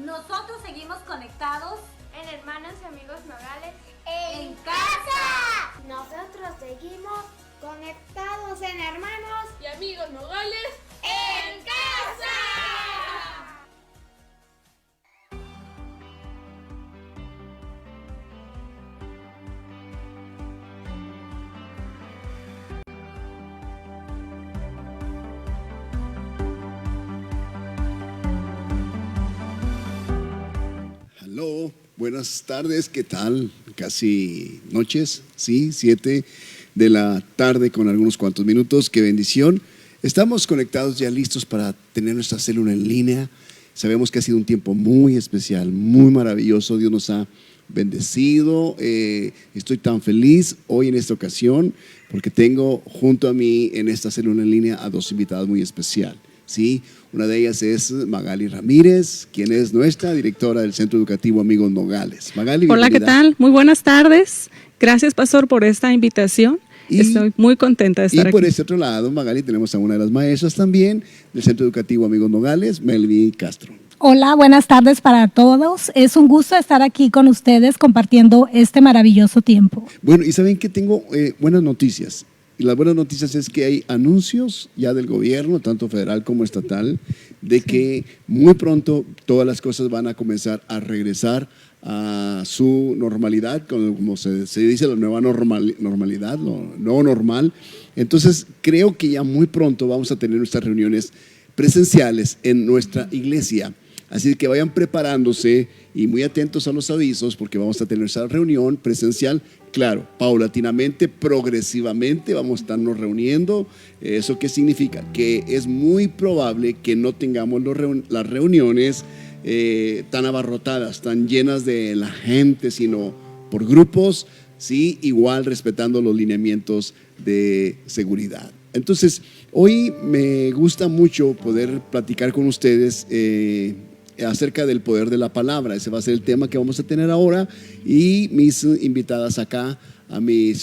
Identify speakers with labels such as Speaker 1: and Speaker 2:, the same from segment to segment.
Speaker 1: Nosotros seguimos conectados
Speaker 2: en Hermanos y Amigos Nogales
Speaker 1: en casa.
Speaker 2: Nosotros seguimos conectados en Hermanos
Speaker 3: y Amigos Nogales
Speaker 2: en casa.
Speaker 4: Hello, buenas tardes, ¿qué tal? Casi noches, sí, 7 de la tarde con algunos cuantos minutos, qué bendición. Estamos conectados ya listos para tener nuestra célula en línea. Sabemos que ha sido un tiempo muy especial, muy maravilloso. Dios nos ha bendecido. Estoy tan feliz hoy en esta ocasión porque tengo junto a mí en esta célula en línea a dos invitadas muy especiales. Sí, una de ellas es Magali Ramírez, quien es nuestra directora del Centro Educativo Amigos Nogales. Magali,
Speaker 5: hola, ¿qué tal? Muy buenas tardes. Gracias, Pastor, por esta invitación. Estoy muy contenta de estar aquí.
Speaker 4: Y por este otro lado, Magali, tenemos a una de las maestras también del Centro Educativo Amigos Nogales, Melvi Castro.
Speaker 6: Hola, buenas tardes para todos. Es un gusto estar aquí con ustedes compartiendo este maravilloso tiempo.
Speaker 4: Bueno, y saben que tengo buenas noticias. Y las buenas noticias es que hay anuncios ya del gobierno, tanto federal como estatal, de que muy pronto todas las cosas van a comenzar a regresar a su normalidad, como se dice, la nueva normalidad, lo nuevo normal. Entonces, creo que ya muy pronto vamos a tener nuestras reuniones presenciales en nuestra iglesia. Así que vayan preparándose y muy atentos a los avisos porque vamos a tener nuestra reunión presencial. Claro, paulatinamente, progresivamente vamos a estarnos reuniendo. ¿Eso qué significa? Que es muy probable que no tengamos las reuniones tan abarrotadas, tan llenas de la gente, sino por grupos, sí, igual respetando los lineamientos de seguridad. Entonces, hoy me gusta mucho poder platicar con ustedes acerca del poder de la palabra. Ese va a ser el tema que vamos a tener ahora y mis invitadas acá a mi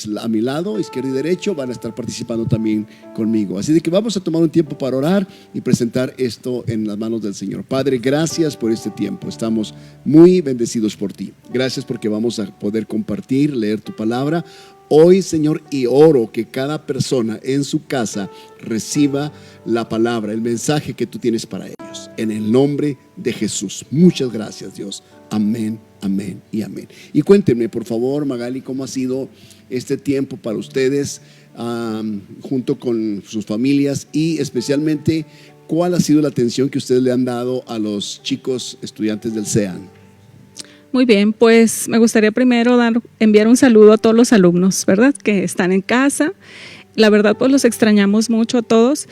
Speaker 4: lado, izquierdo y derecho, van a estar participando también conmigo. Así de que vamos a tomar un tiempo para orar y presentar esto en las manos del Señor. Padre, gracias por este tiempo. Estamos muy bendecidos por ti. Gracias porque vamos a poder compartir, leer tu palabra hoy, Señor, y oro que cada persona en su casa reciba la palabra, el mensaje que tú tienes para ellos. En el nombre de Jesús. Muchas gracias, Dios. Amén, amén y amén. Y cuéntenme, por favor, Magali, cómo ha sido este tiempo para ustedes junto con sus familias y especialmente cuál ha sido la atención que ustedes le han dado a los chicos estudiantes del CEAN.
Speaker 5: Muy bien, pues me gustaría primero enviar un saludo a todos los alumnos, ¿verdad? Que están en casa. La verdad, pues los extrañamos mucho a todos.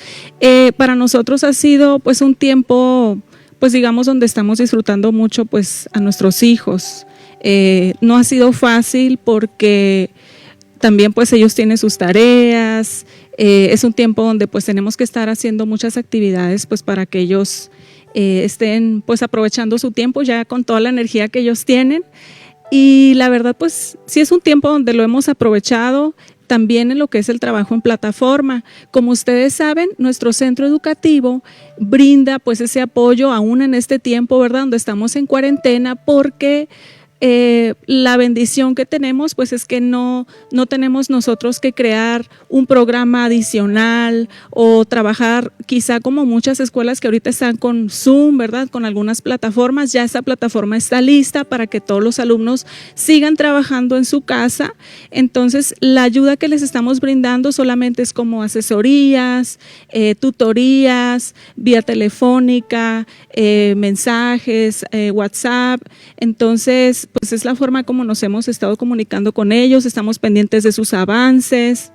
Speaker 5: Para nosotros ha sido pues un tiempo, pues digamos, donde estamos disfrutando mucho pues a nuestros hijos. No ha sido fácil porque también pues ellos tienen sus tareas. Es un tiempo donde pues tenemos que estar haciendo muchas actividades pues para que ellos estén pues aprovechando su tiempo ya con toda la energía que ellos tienen. Y la verdad pues sí es un tiempo donde lo hemos aprovechado también en lo que es el trabajo en plataforma. Como ustedes saben, nuestro centro educativo brinda pues ese apoyo aún en este tiempo, ¿verdad? Donde estamos en cuarentena, porque la bendición que tenemos pues es que no tenemos nosotros que crear un programa adicional o trabajar quizá como muchas escuelas que ahorita están con Zoom, ¿verdad? Con algunas plataformas. Ya esa plataforma está lista para que todos los alumnos sigan trabajando en su casa. Entonces la ayuda que les estamos brindando solamente es como asesorías, tutorías, vía telefónica, mensajes, WhatsApp. Entonces pues es la forma como nos hemos estado comunicando con ellos, estamos pendientes de sus avances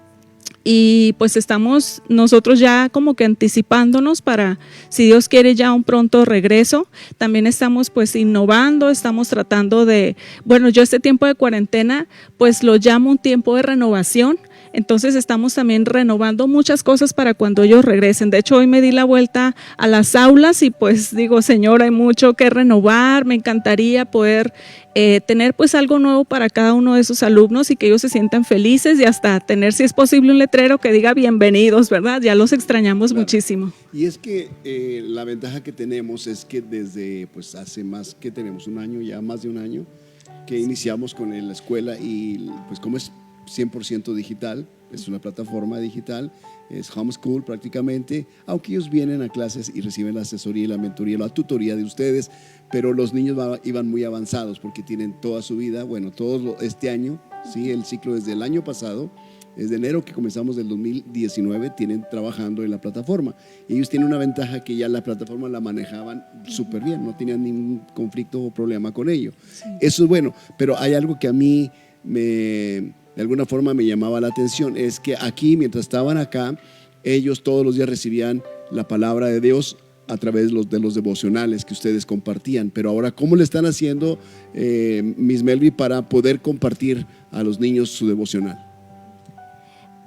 Speaker 5: y pues estamos nosotros ya como que anticipándonos para, si Dios quiere, ya un pronto regreso. También estamos pues innovando, estamos tratando de, bueno, yo este tiempo de cuarentena pues lo llamo un tiempo de renovación. Entonces estamos también renovando muchas cosas para cuando ellos regresen. De hecho, hoy me di la vuelta a las aulas y pues digo, Señor, hay mucho que renovar. Me encantaría poder tener pues algo nuevo para cada uno de esos alumnos y que ellos se sientan felices y hasta tener, si es posible, un letrero que diga bienvenidos, ¿verdad? Ya los extrañamos muchísimo.
Speaker 4: Y es que la ventaja que tenemos es que desde pues hace más que tenemos un año, ya más de un año, que iniciamos con la escuela y pues como es 100% digital, es una plataforma digital, es homeschool prácticamente, aunque ellos vienen a clases y reciben la asesoría y la mentoría, la tutoría de ustedes, pero los niños iban muy avanzados porque tienen toda su vida, bueno, todo este año, ¿sí? El ciclo desde el año pasado, desde enero que comenzamos del 2019, tienen trabajando en la plataforma. Y ellos tienen una ventaja que ya la plataforma la manejaban súper bien, no tenían ningún conflicto o problema con ello. Sí. Eso es bueno, pero hay algo que a mí de alguna forma me llamaba la atención, es que aquí, mientras estaban acá, ellos todos los días recibían la palabra de Dios a través de los devocionales que ustedes compartían, pero ahora, ¿cómo le están haciendo, Miss Melvi, para poder compartir a los niños su devocional?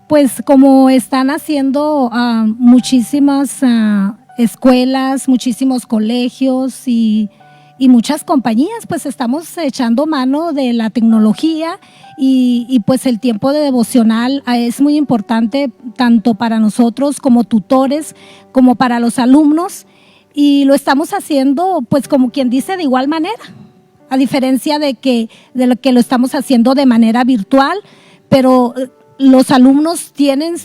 Speaker 6: Pues como están haciendo muchísimas escuelas, muchísimos colegios y muchas compañías, pues estamos echando mano de la tecnología y pues el tiempo de devocional es muy importante tanto para nosotros como tutores, como para los alumnos, y lo estamos haciendo pues como quien dice de igual manera, a diferencia de lo que lo estamos haciendo de manera virtual, pero los alumnos tienen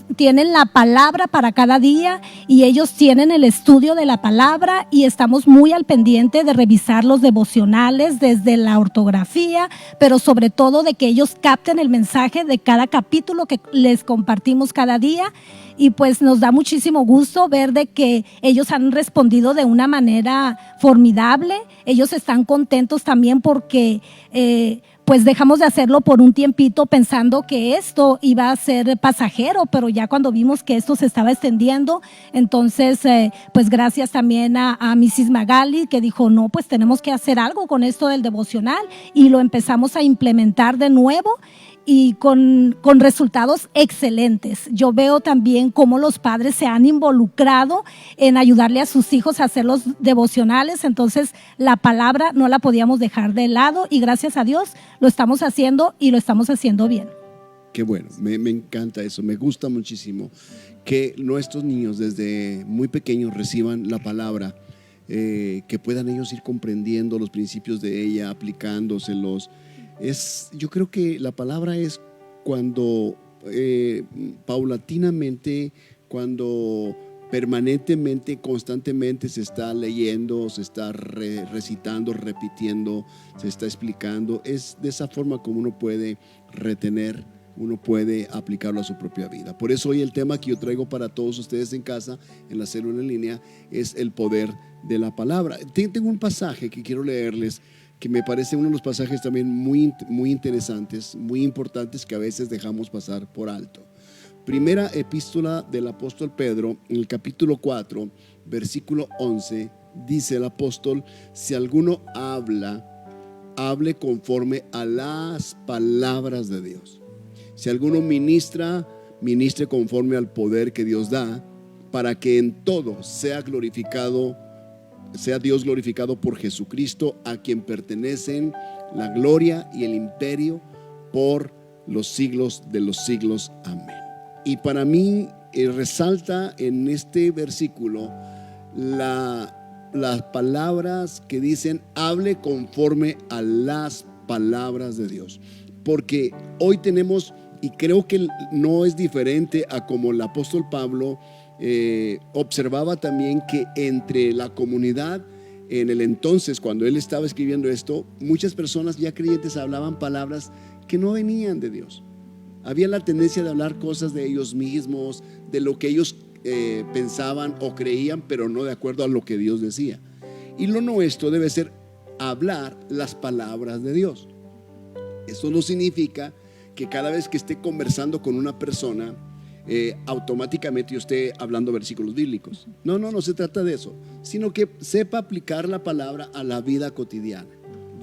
Speaker 6: la palabra para cada día y ellos tienen el estudio de la palabra y estamos muy al pendiente de revisar los devocionales desde la ortografía, pero sobre todo de que ellos capten el mensaje de cada capítulo que les compartimos cada día. Y pues nos da muchísimo gusto ver de que ellos han respondido de una manera formidable. Ellos están contentos también porque pues dejamos de hacerlo por un tiempito pensando que esto iba a ser pasajero, pero ya cuando vimos que esto se estaba extendiendo, entonces pues gracias también a Mrs. Magali, que dijo, no, pues tenemos que hacer algo con esto del devocional, y lo empezamos a implementar de nuevo y con resultados excelentes. Yo veo también cómo los padres se han involucrado en ayudarle a sus hijos a hacer los devocionales, entonces la palabra no la podíamos dejar de lado y gracias a Dios lo estamos haciendo y lo estamos haciendo bien.
Speaker 4: Qué bueno, me encanta eso, me gusta muchísimo que nuestros niños desde muy pequeños reciban la palabra, que puedan ellos ir comprendiendo los principios de ella, aplicándoselos. Yo creo que la palabra es cuando paulatinamente, cuando permanentemente, constantemente se está leyendo, se está recitando, repitiendo, se está explicando. Es de esa forma como uno puede retener, uno puede aplicarlo a su propia vida. Por eso hoy el tema que yo traigo para todos ustedes en casa, en la célula en línea, es el poder de la palabra. Tengo un pasaje que quiero leerles, que me parece uno de los pasajes también muy interesantes, muy importantes, que a veces dejamos pasar por alto. Primera epístola del apóstol Pedro, en el capítulo 4, versículo 11, dice el apóstol: si alguno hable conforme a las palabras de Dios. Si alguno ministre conforme al poder que Dios da, para que en todo sea Dios glorificado por Jesucristo, a quien pertenecen la gloria y el imperio por los siglos de los siglos. Amén. Y para mí resalta en este versículo las palabras que dicen: hable conforme a las palabras de Dios. Porque hoy tenemos, y creo que no es diferente a como el apóstol Pablo observaba también, que entre la comunidad en el entonces, cuando él estaba escribiendo esto, muchas personas ya creyentes hablaban palabras que no venían de Dios. Había la tendencia de hablar cosas de ellos mismos, de lo que ellos pensaban o creían, pero no de acuerdo a lo que Dios decía. Y lo nuestro debe ser hablar las palabras de Dios. Eso no significa que cada vez que esté conversando con una persona, automáticamente yo esté hablando versículos bíblicos. No se trata de eso, sino que sepa aplicar la palabra a la vida cotidiana.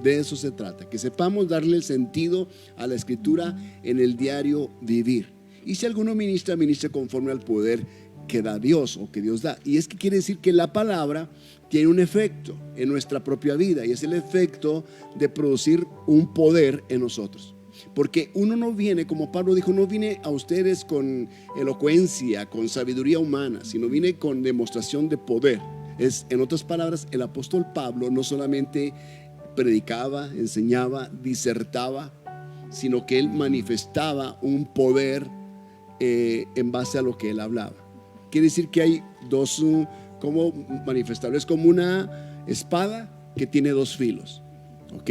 Speaker 4: De eso se trata, que sepamos darle el sentido a la escritura en el diario vivir. Y si alguno ministra, ministra conforme al poder que da Dios o que Dios da. Y es que quiere decir que la palabra tiene un efecto en nuestra propia vida, y es el efecto de producir un poder en nosotros. Porque uno no viene, como Pablo dijo, no viene a ustedes con elocuencia, con sabiduría humana, sino viene con demostración de poder. En otras palabras, el apóstol Pablo no solamente predicaba, enseñaba, disertaba, sino que él manifestaba un poder en base a lo que él hablaba. Quiere decir que hay dos, ¿cómo manifestarlo? Es como una espada que tiene dos filos, ¿ok?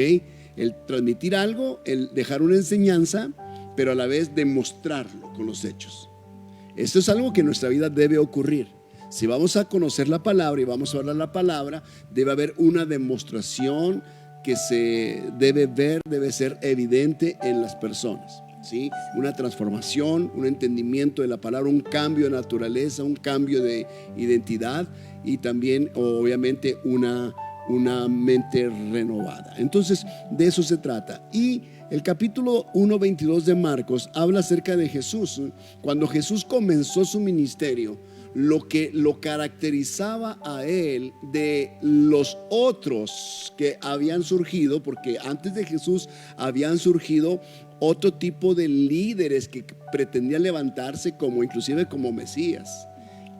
Speaker 4: El transmitir algo, el dejar una enseñanza, pero a la vez demostrarlo con los hechos. Esto es algo que en nuestra vida debe ocurrir. Si vamos a conocer la palabra y vamos a hablar la palabra, debe haber una demostración que se debe ver, debe ser evidente en las personas, ¿sí? Una transformación, un entendimiento de la palabra, un cambio de naturaleza, un cambio de identidad y también obviamente una mente renovada. Entonces de eso se trata. Y el capítulo 1:22 de Marcos habla acerca de Jesús. Cuando Jesús comenzó su ministerio, lo que lo caracterizaba a él de los otros que habían surgido, porque antes de Jesús habían surgido otro tipo de líderes que pretendían levantarse como inclusive como Mesías,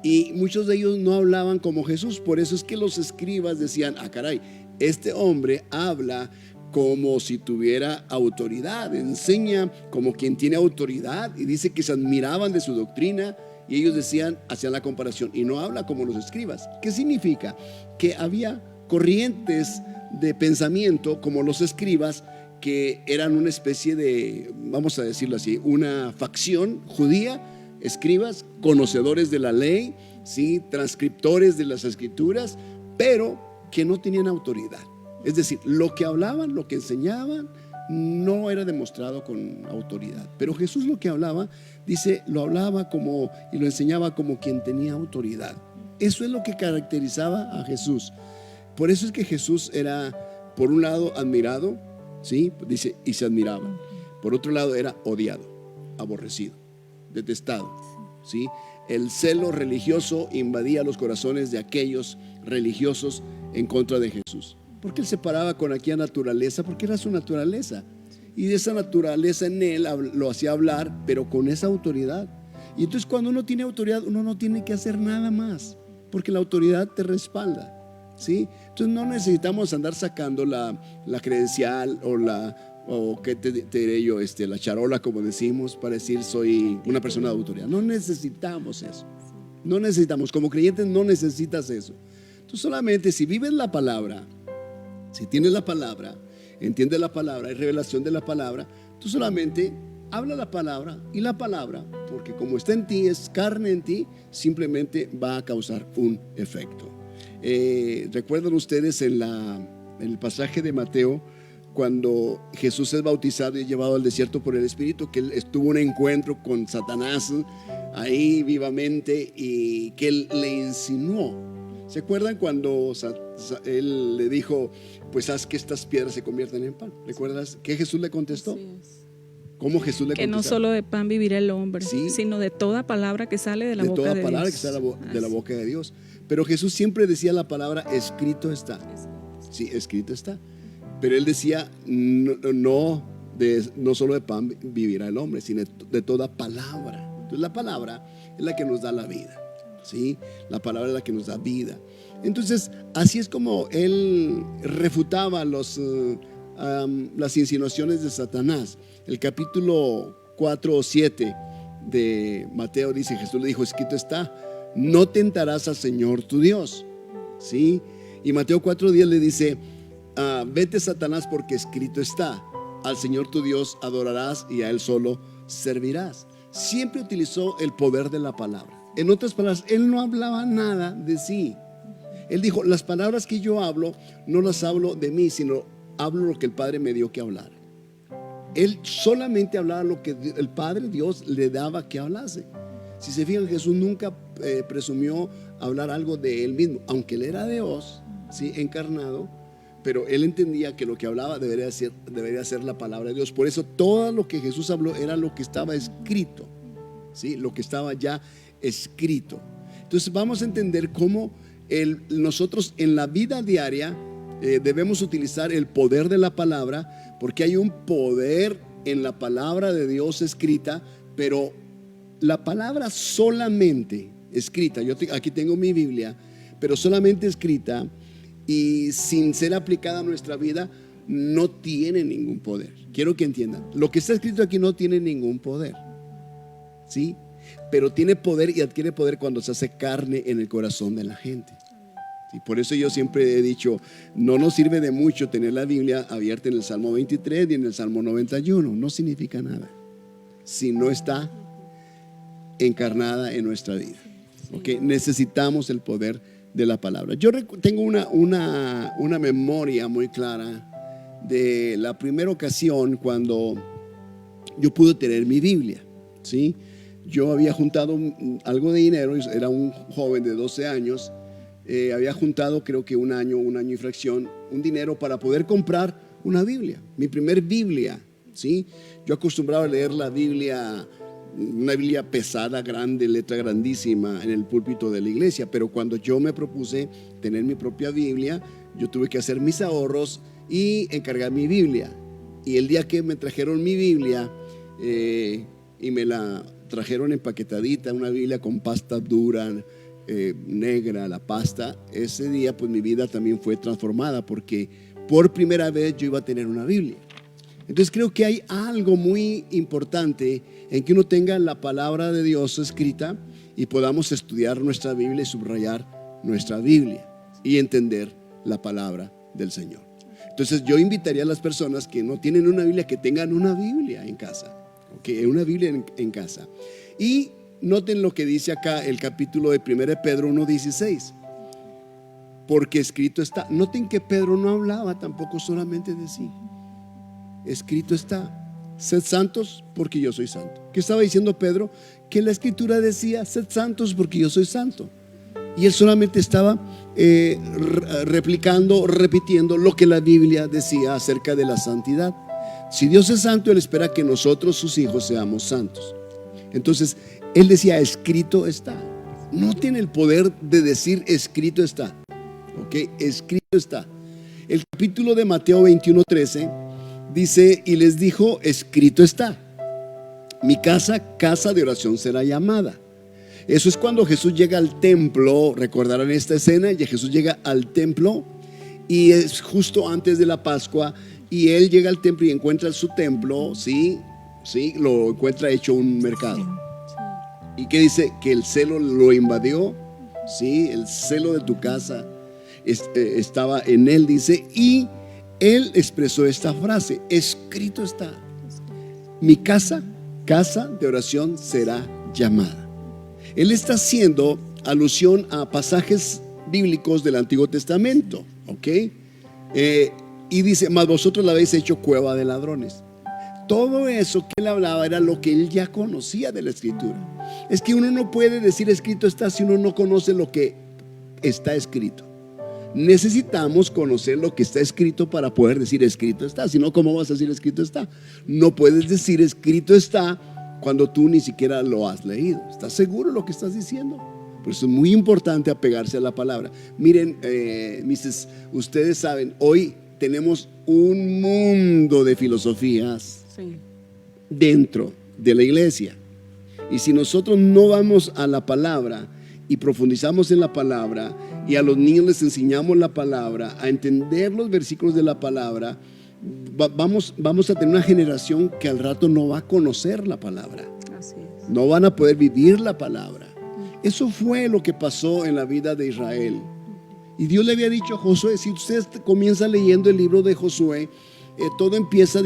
Speaker 4: y muchos de ellos no hablaban como Jesús. Por eso es que los escribas decían: ah, caray, este hombre habla como si tuviera autoridad, enseña como quien tiene autoridad, y dice que se admiraban de su doctrina. Y ellos decían, hacían la comparación, y no habla como los escribas. ¿Qué significa? Que había corrientes de pensamiento como los escribas, que eran una especie de, vamos a decirlo así, una facción judía, escribas, conocedores de la ley, ¿sí? Transcriptores de las escrituras, pero que no tenían autoridad. Es decir, lo que hablaban, lo que enseñaban, no era demostrado con autoridad. Pero Jesús lo que hablaba, dice, lo hablaba como y lo enseñaba como quien tenía autoridad. Eso es lo que caracterizaba a Jesús. Por eso es que Jesús era, por un lado, admirado, ¿sí? Dice, y se admiraba. Por otro lado, era odiado, aborrecido, detestado, ¿sí? El celo religioso invadía los corazones de aquellos religiosos en contra de Jesús. Porque él se paraba con aquella naturaleza, porque era su naturaleza. Y de esa naturaleza en él lo hacía hablar, pero con esa autoridad. Y entonces cuando uno tiene autoridad, uno no tiene que hacer nada más, porque la autoridad te respalda, ¿sí? Entonces no necesitamos andar sacando la credencial o qué te diré yo, la charola, como decimos, para decir soy una persona de autoridad. No necesitamos eso. No necesitamos, como creyentes no necesitas eso. Tú solamente si vives la palabra, si tienes la palabra, entiendes la palabra, hay revelación de la palabra, tú solamente habla la palabra, y la palabra, porque como está en ti, es carne en ti, simplemente va a causar un efecto. ¿Recuerdan ustedes en el pasaje de Mateo, cuando Jesús es bautizado y llevado al desierto por el Espíritu, que él tuvo un encuentro con Satanás ahí vivamente y que él le insinuó? ¿Se acuerdan cuando él le dijo, pues haz que estas piedras se conviertan en pan? ¿Recuerdas qué Jesús le contestó?
Speaker 5: Así es.
Speaker 4: ¿Cómo Jesús le contestó?
Speaker 5: Que no solo de pan vivirá el hombre,
Speaker 4: sí,
Speaker 5: sino de toda palabra que sale de la boca de Dios. De toda palabra que sale de la boca de Dios. Pero Jesús siempre decía la palabra, escrito está. Sí, escrito está. Pero él decía, no solo de pan vivirá el hombre, sino de toda palabra. Entonces la palabra es la que nos da la vida, ¿sí? La palabra es la que nos da vida. Entonces así es como él refutaba las insinuaciones de Satanás. El capítulo 4 o 7 de Mateo dice, Jesús le dijo, escrito está, no tentarás al Señor tu Dios, ¿sí? Y Mateo 4:10 le dice, vete Satanás, porque escrito está, al Señor tu Dios adorarás y a Él solo servirás. Siempre utilizó el poder de la palabra. En otras palabras, él no hablaba nada de sí. Él dijo, las palabras que yo hablo, no las hablo de mí, sino hablo lo que el Padre me dio que hablar. Él solamente hablaba lo que el Padre Dios le daba que hablase. Si se fijan, Jesús nunca presumió hablar algo de él mismo, aunque él era Dios, ¿sí? Encarnado, pero él entendía que lo que hablaba debería ser la palabra de Dios. Por eso todo lo que Jesús habló era lo que estaba escrito,
Speaker 4: ¿sí? Lo que estaba ya escrito. Entonces vamos a entender cómo nosotros en la vida diaria debemos utilizar el poder de la palabra, porque hay un poder en la palabra de Dios escrita, pero la palabra solamente escrita, aquí tengo mi Biblia, pero solamente escrita y sin ser aplicada a nuestra vida, no tiene ningún poder. Quiero que entiendan, lo que está escrito aquí no tiene ningún poder, ¿sí? Pero tiene poder y adquiere poder cuando se hace carne en el corazón de la gente. Y por eso yo siempre he dicho, no nos sirve de mucho tener la Biblia abierta en el Salmo 23 y en el Salmo 91, no significa nada si no está encarnada en nuestra vida. ¿Okay? Necesitamos el poder de la palabra. Yo tengo una memoria muy clara de la primera ocasión cuando yo pude tener mi Biblia, ¿sí? Yo había juntado algo de dinero, era un joven de 12 años, había juntado creo que un año y fracción, un dinero para poder comprar una Biblia, mi primer Biblia, ¿sí? Yo acostumbraba a leer la Biblia, una Biblia pesada, grande, letra grandísima en el púlpito de la iglesia, pero cuando yo me propuse tener mi propia Biblia, yo tuve que hacer mis ahorros y encargar mi Biblia. Y el día que me trajeron mi Biblia y me la trajeron empaquetadita, una Biblia con pasta dura, negra, la pasta, ese día pues mi vida también fue transformada, porque por primera vez yo iba a tener una Biblia. Entonces creo que hay algo muy importante en que uno tenga la palabra de Dios escrita y podamos estudiar nuestra Biblia y subrayar nuestra Biblia y entender la palabra del Señor. Entonces yo invitaría a las personas que no tienen una Biblia, que tengan una Biblia en casa, ¿okay? Una Biblia en casa. Y noten lo que dice acá el capítulo de 1 Pedro 1:16, porque escrito está. Noten que Pedro no hablaba tampoco solamente de sí. Escrito está: sed santos porque yo soy santo. ¿Qué estaba diciendo Pedro? Que la escritura decía: sed santos porque yo soy santo. Y él solamente estaba repitiendo lo que la Biblia decía acerca de la santidad. Si Dios es santo, Él espera que nosotros, sus hijos, seamos santos. Entonces él decía: escrito está. No tiene el poder de decir escrito está, ¿ok? Escrito está. El capítulo de Mateo 21:13 dice: y les dijo: escrito está, mi casa, casa de oración será llamada. Eso es cuando Jesús llega al templo. Recordarán esta escena, y Jesús llega al templo y es justo antes de la Pascua, y él llega al templo y encuentra su templo, ¿sí? ¿Sí? Lo encuentra hecho un mercado. ¿Y qué dice? Que el celo lo invadió, ¿sí? El celo de tu casa estaba en él, dice, y él expresó esta frase: escrito está, mi casa, casa de oración será llamada. Él está haciendo alusión a pasajes bíblicos del Antiguo Testamento, ¿ok? Y dice: mas vosotros la habéis hecho cueva de ladrones. Todo eso que él hablaba era lo que él ya conocía de la escritura. Es que uno no puede decir escrito está si uno no conoce lo que está escrito. Necesitamos conocer lo que está escrito para poder decir escrito está. Si no, ¿cómo vas a decir escrito está? No puedes decir escrito está cuando tú ni siquiera lo has leído. ¿Estás seguro de lo que estás diciendo? Por eso es muy importante apegarse a la palabra. Miren, ustedes saben, hoy tenemos un mundo de filosofías dentro de la iglesia. Y si nosotros no vamos a la palabra y profundizamos en la palabra, y a los niños les enseñamos la palabra, a entender los versículos de la palabra, vamos a tener una generación que al rato no va a conocer la palabra.
Speaker 5: Así es.
Speaker 4: No van a poder vivir la palabra. Eso fue lo que pasó en la vida de Israel. Y Dios le había dicho a Josué, si usted comienza leyendo el libro de Josué, todo empieza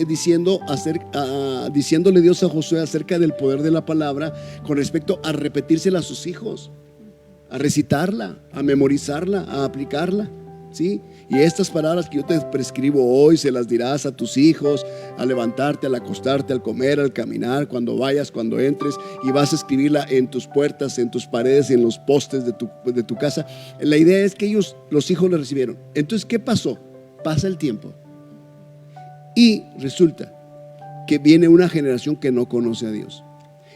Speaker 4: diciéndole Dios a Josué acerca del poder de la palabra con respecto a repetírsela a sus hijos, a recitarla, a memorizarla, a aplicarla, ¿sí? Y estas palabras que yo te prescribo hoy se las dirás a tus hijos al levantarte, al acostarte, al comer, al caminar, cuando vayas, cuando entres, y vas a escribirla en tus puertas, en tus paredes, en los postes de tu casa. La idea es que ellos, los hijos, lo recibieron. Entonces, ¿qué pasó? Pasa el tiempo y resulta que viene una generación que no conoce a Dios.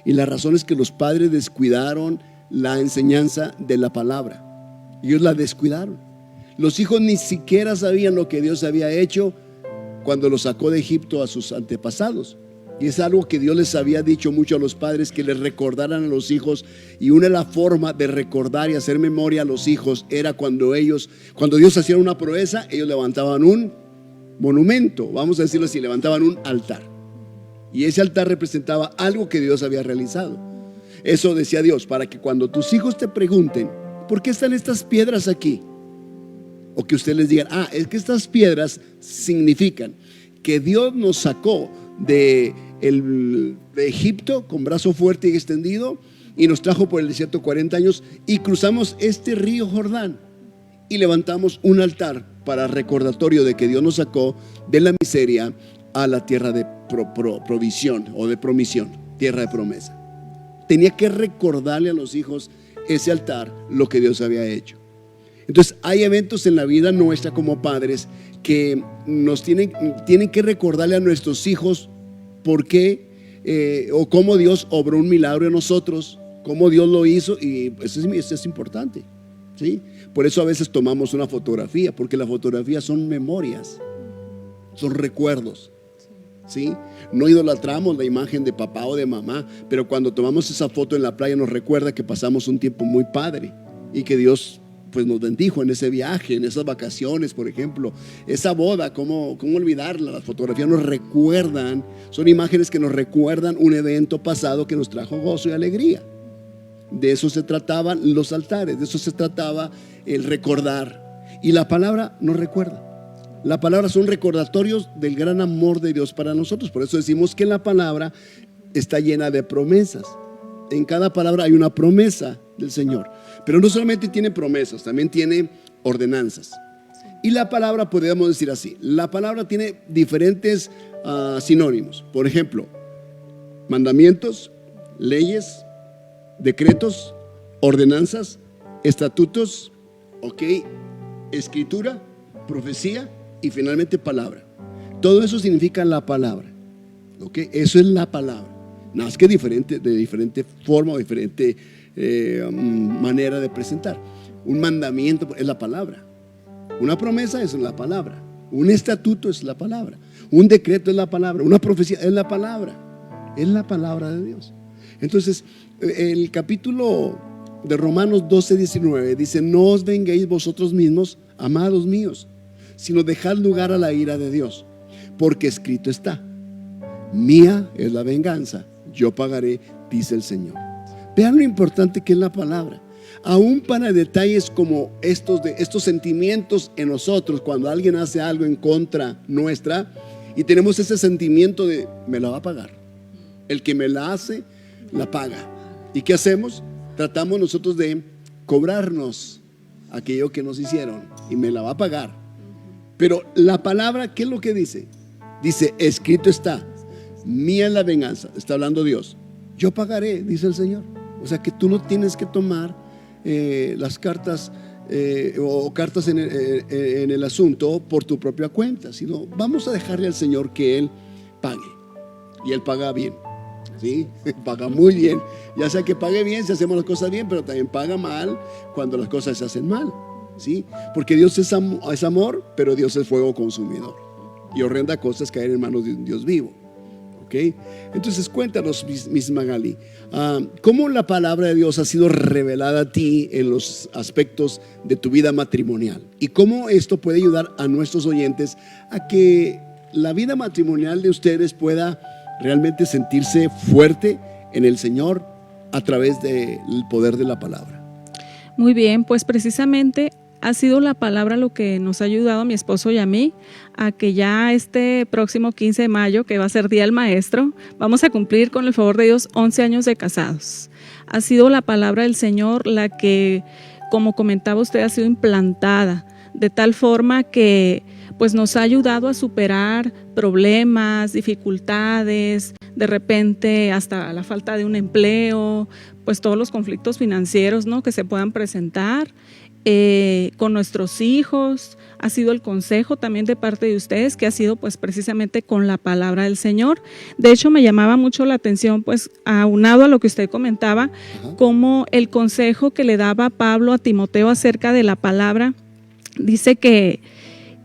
Speaker 4: Y la razón es que los padres descuidaron la enseñanza de la palabra. Ellos la descuidaron. Los hijos ni siquiera sabían lo que Dios había hecho cuando los sacó de Egipto a sus antepasados. Y es algo que Dios les había dicho mucho a los padres, que les recordaran a los hijos. Y una de las formas de recordar y hacer memoria a los hijos era cuando Dios hacía una proeza, ellos levantaban un monumento, vamos a decirlo así, levantaban un altar. Y ese altar representaba algo que Dios había realizado. Eso decía Dios, para que cuando tus hijos te pregunten, ¿por qué están estas piedras aquí? O que ustedes les digan, es que estas piedras significan que Dios nos sacó de Egipto con brazo fuerte y extendido y nos trajo por el desierto 40 años y cruzamos este río Jordán y levantamos un altar para recordatorio de que Dios nos sacó de la miseria a la tierra de provisión o de promisión, tierra de promesa. Tenía que recordarle a los hijos ese altar, lo que Dios había hecho. Entonces hay eventos en la vida nuestra como padres que nos tienen que recordarle a nuestros hijos por qué o cómo Dios obró un milagro en nosotros, cómo Dios lo hizo, y eso es importante, ¿sí? Por eso a veces tomamos una fotografía, porque las fotografías son memorias, son recuerdos, ¿sí? No idolatramos la imagen de papá o de mamá, pero cuando tomamos esa foto en la playa nos recuerda que pasamos un tiempo muy padre y que Dios pues nos bendijo en ese viaje, en esas vacaciones, por ejemplo, esa boda, ¿cómo olvidarla? Las fotografías nos recuerdan, son imágenes que nos recuerdan un evento pasado que nos trajo gozo y alegría. De eso se trataban los altares, de eso se trataba el recordar. Y la palabra nos recuerda. La palabra son recordatorios del gran amor de Dios para nosotros. Por eso decimos que la palabra está llena de promesas. En cada palabra hay una promesa del Señor. Pero no solamente tiene promesas, también tiene ordenanzas. Y la palabra, podríamos decir así, la palabra tiene diferentes sinónimos. Por ejemplo, mandamientos, leyes, decretos, ordenanzas, estatutos, escritura, profecía y finalmente palabra. Todo eso significa la palabra. Eso es la palabra. Nada más que de diferente forma o diferente manera de presentar. Un mandamiento es la palabra, una promesa es la palabra, un estatuto es la palabra, un decreto es la palabra, una profecía es la palabra de Dios. Entonces el capítulo de Romanos 12:19 dice: no os venguéis vosotros mismos, amados míos, sino dejad lugar a la ira de Dios, porque escrito está: mía es la venganza, yo pagaré, dice el Señor. Vean lo importante que es la palabra. Aún para detalles como estos sentimientos en nosotros, cuando alguien hace algo en contra nuestra y tenemos ese sentimiento de me la va a pagar, el que me la hace la paga. ¿Y qué hacemos? Tratamos nosotros de cobrarnos aquello que nos hicieron y me la va a pagar. Pero la palabra, ¿qué es lo que dice? Dice: escrito está, mía es la venganza. Está hablando Dios, yo pagaré, dice el Señor. O sea que tú no tienes que tomar las cartas o cartas en el asunto por tu propia cuenta, sino vamos a dejarle al Señor que Él pague. Y Él paga bien, ¿sí? Paga muy bien. Ya sea que pague bien si hacemos las cosas bien, pero también paga mal cuando las cosas se hacen mal, ¿sí? Porque Dios es amor, pero Dios es fuego consumidor. Y horrenda cosa es caer en manos de un Dios vivo. Entonces cuéntanos, Miss Magali, ¿cómo la palabra de Dios ha sido revelada a ti en los aspectos de tu vida matrimonial? Y cómo esto puede ayudar a nuestros oyentes a que la vida matrimonial de ustedes pueda realmente sentirse fuerte en el Señor a través del poder de la palabra.
Speaker 5: Muy bien, pues precisamente ha sido la palabra lo que nos ha ayudado a mi esposo y a mí a que ya este próximo 15 de mayo, que va a ser Día del Maestro, vamos a cumplir con el favor de Dios 11 años de casados. Ha sido la palabra del Señor la que, como comentaba usted, ha sido implantada de tal forma que pues nos ha ayudado a superar problemas, dificultades, de repente hasta la falta de un empleo, pues todos los conflictos financieros, ¿no?, que se puedan presentar. con nuestros hijos, ha sido el consejo también de parte de ustedes, que ha sido pues precisamente con la palabra del Señor. De hecho, me llamaba mucho la atención, pues aunado a lo que usted comentaba, como el consejo que le daba Pablo a Timoteo acerca de la palabra, dice que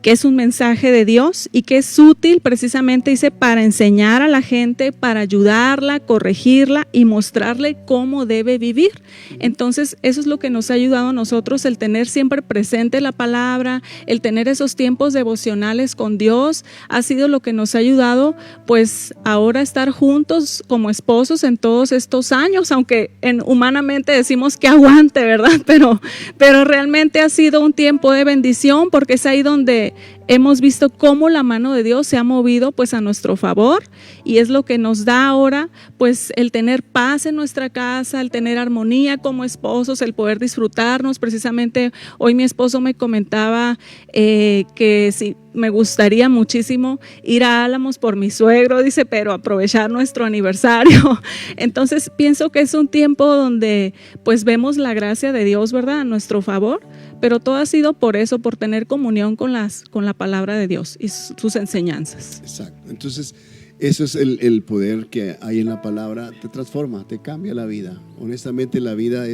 Speaker 5: es un mensaje de Dios y que es útil precisamente, dice, para enseñar a la gente, para ayudarla, corregirla y mostrarle cómo debe vivir. Entonces, eso es lo que nos ha ayudado a nosotros, el tener siempre presente la palabra, el tener esos tiempos devocionales con Dios, ha sido lo que nos ha ayudado, pues, ahora estar juntos como esposos en todos estos años, aunque humanamente decimos que aguante, ¿verdad? Pero realmente ha sido un tiempo de bendición, porque es ahí donde hemos visto cómo la mano de Dios se ha movido pues a nuestro favor, y es lo que nos da ahora pues el tener paz en nuestra casa, el tener armonía como esposos, el poder disfrutarnos. Precisamente hoy mi esposo me comentaba que sí, me gustaría muchísimo ir a Álamos por mi suegro, dice, pero aprovechar nuestro aniversario. Entonces pienso que es un tiempo donde pues vemos la gracia de Dios, ¿verdad?, a nuestro favor, pero todo ha sido por eso, por tener comunión con la palabra de Dios y sus enseñanzas.
Speaker 4: Exacto. Entonces, eso es el poder que hay en la palabra. Te transforma, te cambia la vida. Honestamente, la vida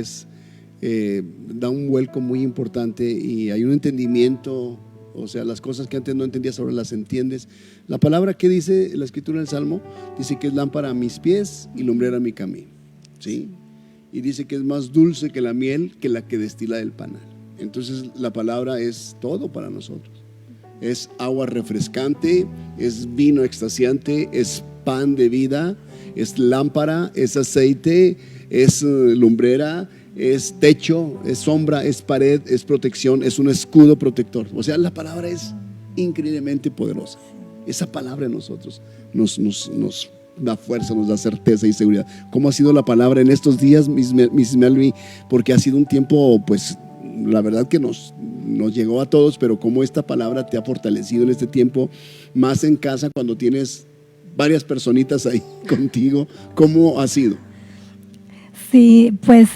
Speaker 4: da un vuelco muy importante y hay un entendimiento. O sea, las cosas que antes no entendías ahora las entiendes. La palabra que dice la escritura en el Salmo, dice que es lámpara a mis pies y lumbrera a mi camino, ¿sí? Y dice que es más dulce que la miel, que la que destila del panal. Entonces la palabra es todo para nosotros. Es agua refrescante, es vino extasiante, es pan de vida, es lámpara, es aceite, es lumbrera, es techo, es sombra, es pared, es protección, es un escudo protector. O sea, la palabra es increíblemente poderosa. Esa palabra en nosotros nos da fuerza, nos da certeza y seguridad. ¿Cómo ha sido la palabra en estos días, Miss Melvin? Porque ha sido un tiempo, pues, la verdad que nos llegó a todos, pero cómo esta palabra te ha fortalecido en este tiempo, más en casa cuando tienes varias personitas ahí contigo. ¿Cómo ha sido?
Speaker 6: Sí, pues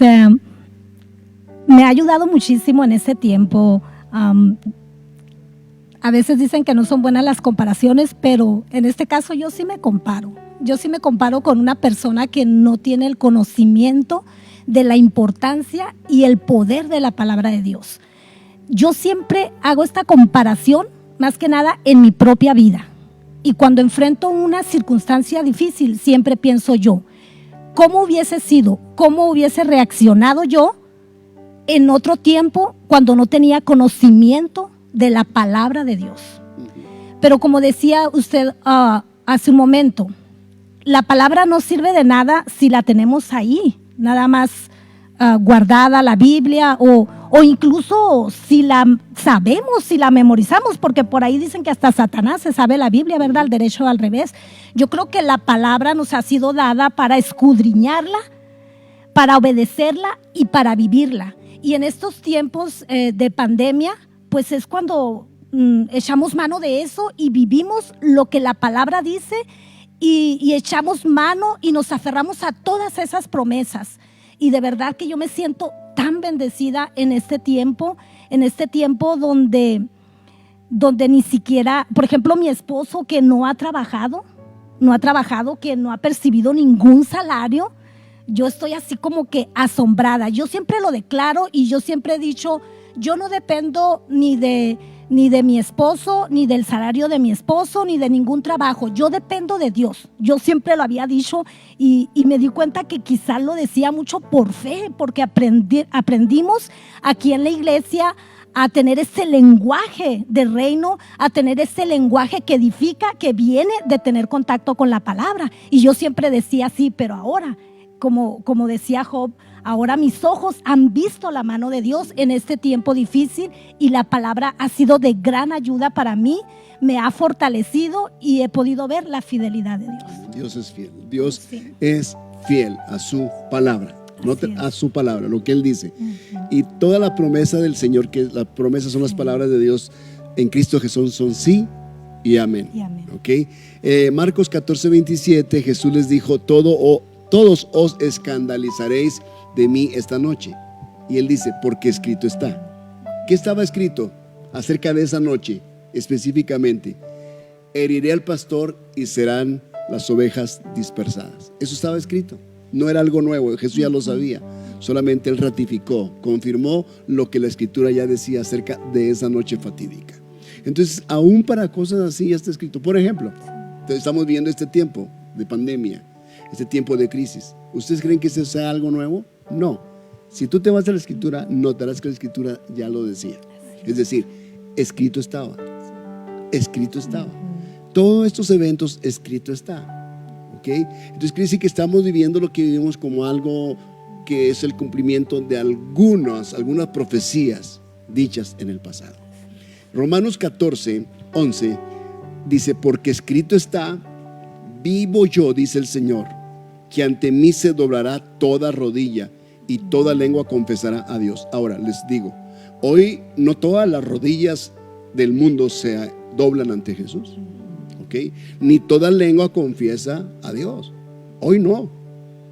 Speaker 6: me ha ayudado muchísimo en ese tiempo. A veces dicen que no son buenas las comparaciones, pero en este caso yo sí me comparo. Yo sí me comparo con una persona que no tiene el conocimiento de la importancia y el poder de la palabra de Dios. Yo siempre hago esta comparación, más que nada en mi propia vida. Y cuando enfrento una circunstancia difícil, siempre pienso yo, ¿cómo hubiese sido? ¿Cómo hubiese reaccionado yo en otro tiempo cuando no tenía conocimiento de la palabra de Dios? Pero como decía usted hace un momento, la palabra no sirve de nada si la tenemos ahí, nada más guardada, la Biblia, o incluso si la sabemos, si la memorizamos, porque por ahí dicen que hasta Satanás se sabe la Biblia, ¿verdad? Al derecho o al revés. Yo creo que la palabra nos ha sido dada para escudriñarla, para obedecerla y para vivirla. Y en estos tiempos de pandemia, pues es cuando echamos mano de eso y vivimos lo que la palabra dice y echamos mano y nos aferramos a todas esas promesas. Y de verdad que yo me siento tan bendecida en este tiempo donde ni siquiera, por ejemplo, mi esposo que no ha trabajado, que no ha percibido ningún salario, yo estoy así como que asombrada. Yo siempre lo declaro y yo siempre he dicho, yo no dependo ni de mi esposo, ni del salario de mi esposo, ni de ningún trabajo. Yo dependo de Dios. Yo siempre lo había dicho y me di cuenta que quizás lo decía mucho por fe, porque aprendimos aquí en la iglesia a tener ese lenguaje del reino, a tener ese lenguaje que edifica, que viene de tener contacto con la palabra. Y yo siempre decía así, pero ahora, como decía Job, ahora mis ojos han visto la mano de Dios en este tiempo difícil y la palabra ha sido de gran ayuda para mí, me ha fortalecido y he podido ver la fidelidad de Dios.
Speaker 4: Dios es fiel, Dios es fiel a su palabra, a su palabra, lo que Él dice. Y toda la promesa del Señor, que las promesas son las palabras de Dios en Cristo Jesús, son sí y amén. ¿Okay? Marcos 14:27, Jesús les dijo, todos os escandalizaréis de mí esta noche. Y Él dice, porque escrito está. ¿Qué estaba escrito acerca de esa noche específicamente? Heriré al pastor y serán las ovejas dispersadas. Eso estaba escrito. No era algo nuevo, Jesús ya lo sabía. Solamente Él ratificó, confirmó lo que la Escritura ya decía acerca de esa noche fatídica. Entonces, aún para cosas así ya está escrito. Por ejemplo, estamos viendo este tiempo de pandemia, este tiempo de crisis. ¿Ustedes creen que eso sea algo nuevo? No. Si tú te vas a la Escritura, notarás que la Escritura ya lo decía. Es decir, escrito estaba. Escrito estaba. Todos estos eventos, escrito está. ¿Ok? Entonces quiere decir que estamos viviendo lo que vivimos como algo que es el cumplimiento de algunas profecías dichas en el pasado. Romanos 14, 11 dice: porque escrito está, vivo yo, dice el Señor, que ante mí se doblará toda rodilla y toda lengua confesará a Dios. Ahora les digo, hoy no todas las rodillas del mundo se doblan ante Jesús, ¿ok? Ni toda lengua confiesa a Dios. Hoy no,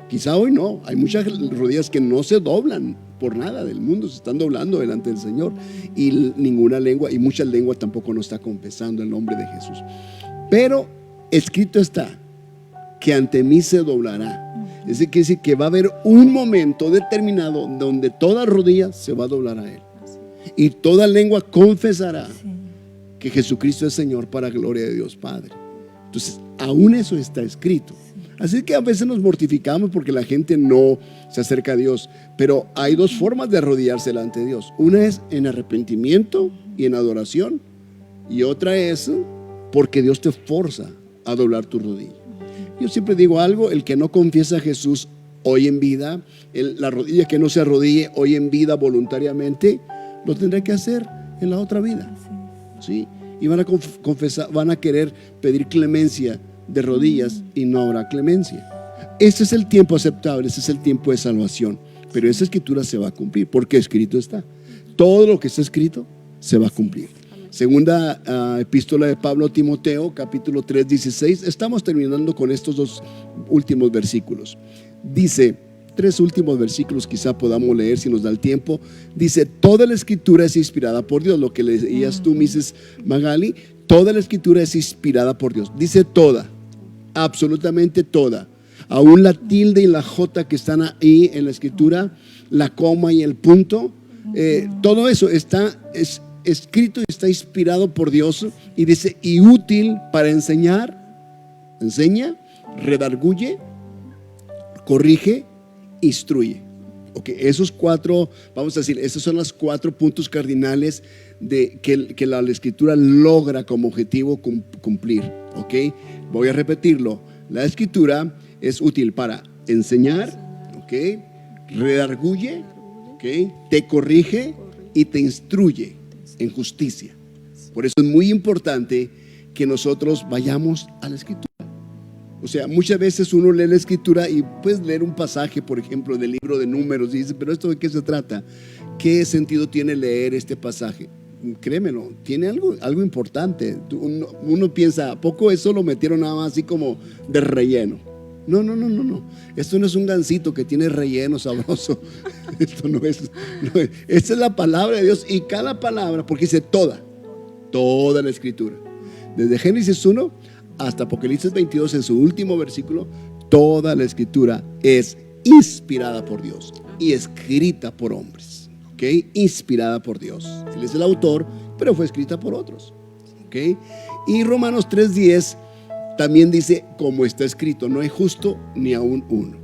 Speaker 4: quizá hoy no. Hay muchas rodillas que no se doblan por nada del mundo, se están doblando delante del Señor, y ninguna lengua, y muchas lenguas tampoco no está confesando el nombre de Jesús. Pero escrito está que ante mí se doblará. Es decir, que va a haber un momento determinado donde toda rodilla se va a doblar a Él y toda lengua confesará que Jesucristo es Señor, para gloria de Dios Padre. Entonces, aún eso está escrito. Así que a veces nos mortificamos porque la gente no se acerca a Dios, pero hay dos formas de arrodillarse delante de Dios. Una es en arrepentimiento y en adoración, y otra es porque Dios te forza a doblar tu rodilla. Yo siempre digo algo: el que no confiesa a Jesús hoy en vida, la rodilla que no se arrodille hoy en vida voluntariamente, lo tendrá que hacer en la otra vida. ¿Sí? Y van a confesar, van a querer pedir clemencia de rodillas y no habrá clemencia. Este es el tiempo aceptable, este es el tiempo de salvación, pero esa escritura se va a cumplir porque escrito está. Todo lo que está escrito se va a cumplir. Segunda epístola de Pablo a Timoteo, capítulo 3, 16. Estamos terminando con estos dos últimos versículos. Dice, 3 últimos versículos quizá podamos leer si nos da el tiempo. Dice: toda la escritura es inspirada por Dios. Lo que leías tú, Mrs. Magali, toda la escritura es inspirada por Dios. Dice toda, absolutamente toda. Aún la tilde y la jota que están ahí en la escritura, la coma y el punto, todo eso es escrito y está inspirado por Dios. Y dice: y útil para enseñar, enseña, redarguye, corrige, instruye. Ok, esos 4, vamos a decir, esos son los 4 puntos cardinales de que la escritura logra como objetivo cumplir. Ok, voy a repetirlo. La escritura es útil para enseñar, ok, redarguye, ok, te corrige y te instruye en justicia. Por eso es muy importante que nosotros vayamos a la escritura. O sea, muchas veces uno lee la escritura y puedes leer un pasaje, por ejemplo, del libro de Números, y dice: pero ¿esto de qué se trata? ¿Qué sentido tiene leer este pasaje? Créemelo, tiene algo importante. Uno piensa: ¿a poco eso lo metieron nada más así como de relleno? No. Esto no es un gansito que tiene relleno sabroso. Esto no es. Esta es la palabra de Dios, y cada palabra, porque dice toda la escritura. Desde Génesis 1 hasta Apocalipsis 22, en su último versículo, toda la escritura es inspirada por Dios y escrita por hombres. ¿Ok? Inspirada por Dios. Él es el autor, pero fue escrita por otros. ¿Ok? Y Romanos 3:10 también dice: como está escrito, no hay justo ni aún uno.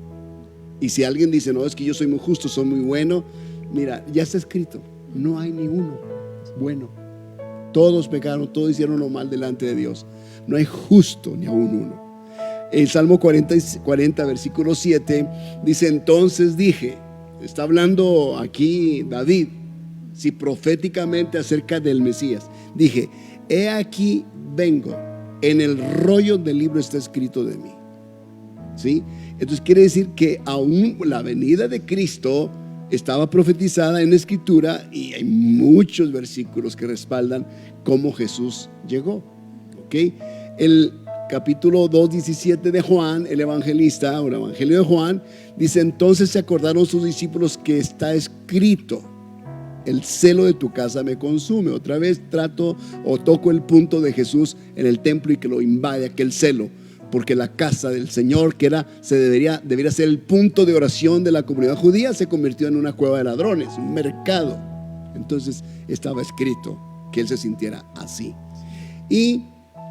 Speaker 4: Y si alguien dice: no, es que yo soy muy justo, soy muy bueno, mira, ya está escrito, no hay ni uno bueno. Todos pecaron, todos hicieron lo mal delante de Dios. No hay justo ni aún uno. El Salmo 40 versículo 7 dice: entonces dije, está hablando aquí David, si proféticamente acerca del Mesías, dije: he aquí vengo, en el rollo del libro está escrito de mí. ¿Sí? Entonces quiere decir que aún la venida de Cristo estaba profetizada en la escritura, y hay muchos versículos que respaldan cómo Jesús llegó. ¿Ok? El capítulo 2:17 de Juan, el evangelista, o el evangelio de Juan, dice: entonces se acordaron sus discípulos que está escrito. el celo de tu casa me consume. Otra vez trato o toco el punto de Jesús en el templo y que lo invade aquel celo, porque la casa del Señor, que debería ser el punto de oración de la comunidad judía, se convirtió en una cueva de ladrones, un mercado. Entonces estaba escrito que Él se sintiera así. Y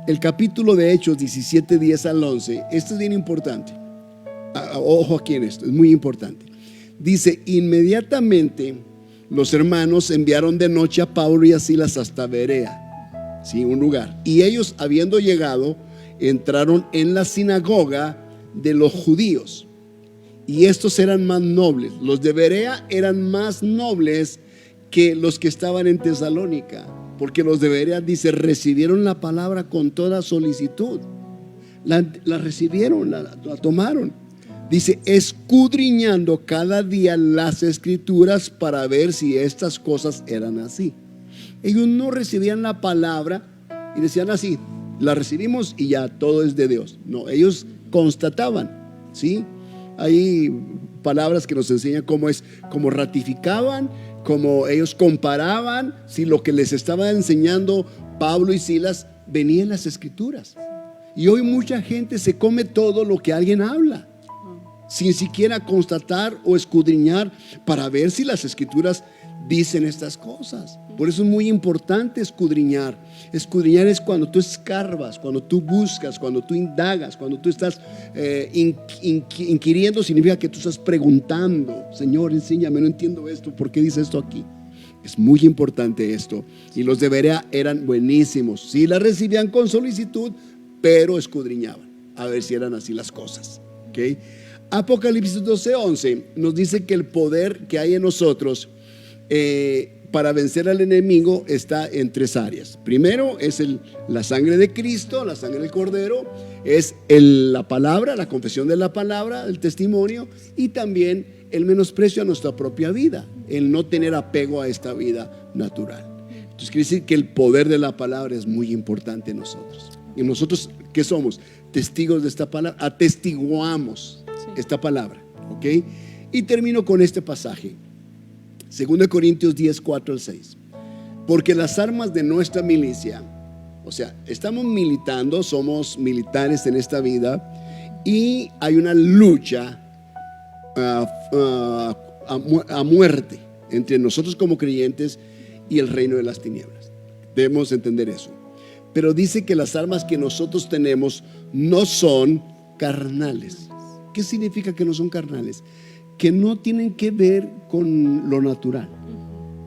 Speaker 4: el capítulo de Hechos 17, 10 al 11, esto es bien importante. Ojo aquí en esto, es muy importante. Dice: inmediatamente los hermanos enviaron de noche a Pablo y a Silas hasta Berea, ¿sí? Un lugar. Y ellos, habiendo llegado, entraron en la sinagoga de los judíos. Y estos eran más nobles. Los de Berea eran más nobles que los que estaban en Tesalónica, porque los de Berea, dice, recibieron la palabra con toda solicitud. La recibieron, la tomaron. Dice, escudriñando cada día las escrituras para ver si estas cosas eran así. Ellos no recibían la palabra y decían así: la recibimos y ya todo es de Dios. No, ellos constataban, ¿sí? Hay palabras que nos enseñan cómo ratificaban, cómo ellos comparaban si lo que les estaba enseñando Pablo y Silas venía en las escrituras. Y hoy mucha gente se come todo lo que alguien habla, sin siquiera constatar o escudriñar para ver si las escrituras dicen estas cosas. Por eso es muy importante escudriñar. Escudriñar es cuando tú escarbas, cuando tú buscas, cuando tú indagas, cuando tú estás inquiriendo. Significa que tú estás preguntando: Señor, enséñame, no entiendo esto, ¿por qué dice esto aquí? Es muy importante esto. Y los de Berea eran buenísimos. Sí la recibían con solicitud, pero escudriñaban a ver si eran así las cosas. ¿Okay? Apocalipsis 12:11 nos dice que el poder que hay en nosotros para vencer al enemigo está en tres áreas. Primero es la sangre de Cristo, la sangre del Cordero, es la palabra, la confesión de la palabra, el testimonio, y también el menosprecio a nuestra propia vida, el no tener apego a esta vida natural. Entonces quiere decir que el poder de la palabra es muy importante en nosotros. Y nosotros, ¿qué somos? Testigos de esta palabra, atestiguamos esta palabra, ¿ok? Y termino con este pasaje, 2 Corintios 10, 4 al 6. Porque las armas de nuestra milicia, o sea, estamos militando, somos militares en esta vida, y hay una lucha a muerte entre nosotros como creyentes y el reino de las tinieblas. Debemos entender eso. Pero dice que las armas que nosotros tenemos no son carnales. ¿Qué significa que no son carnales? Que no tienen que ver con lo natural,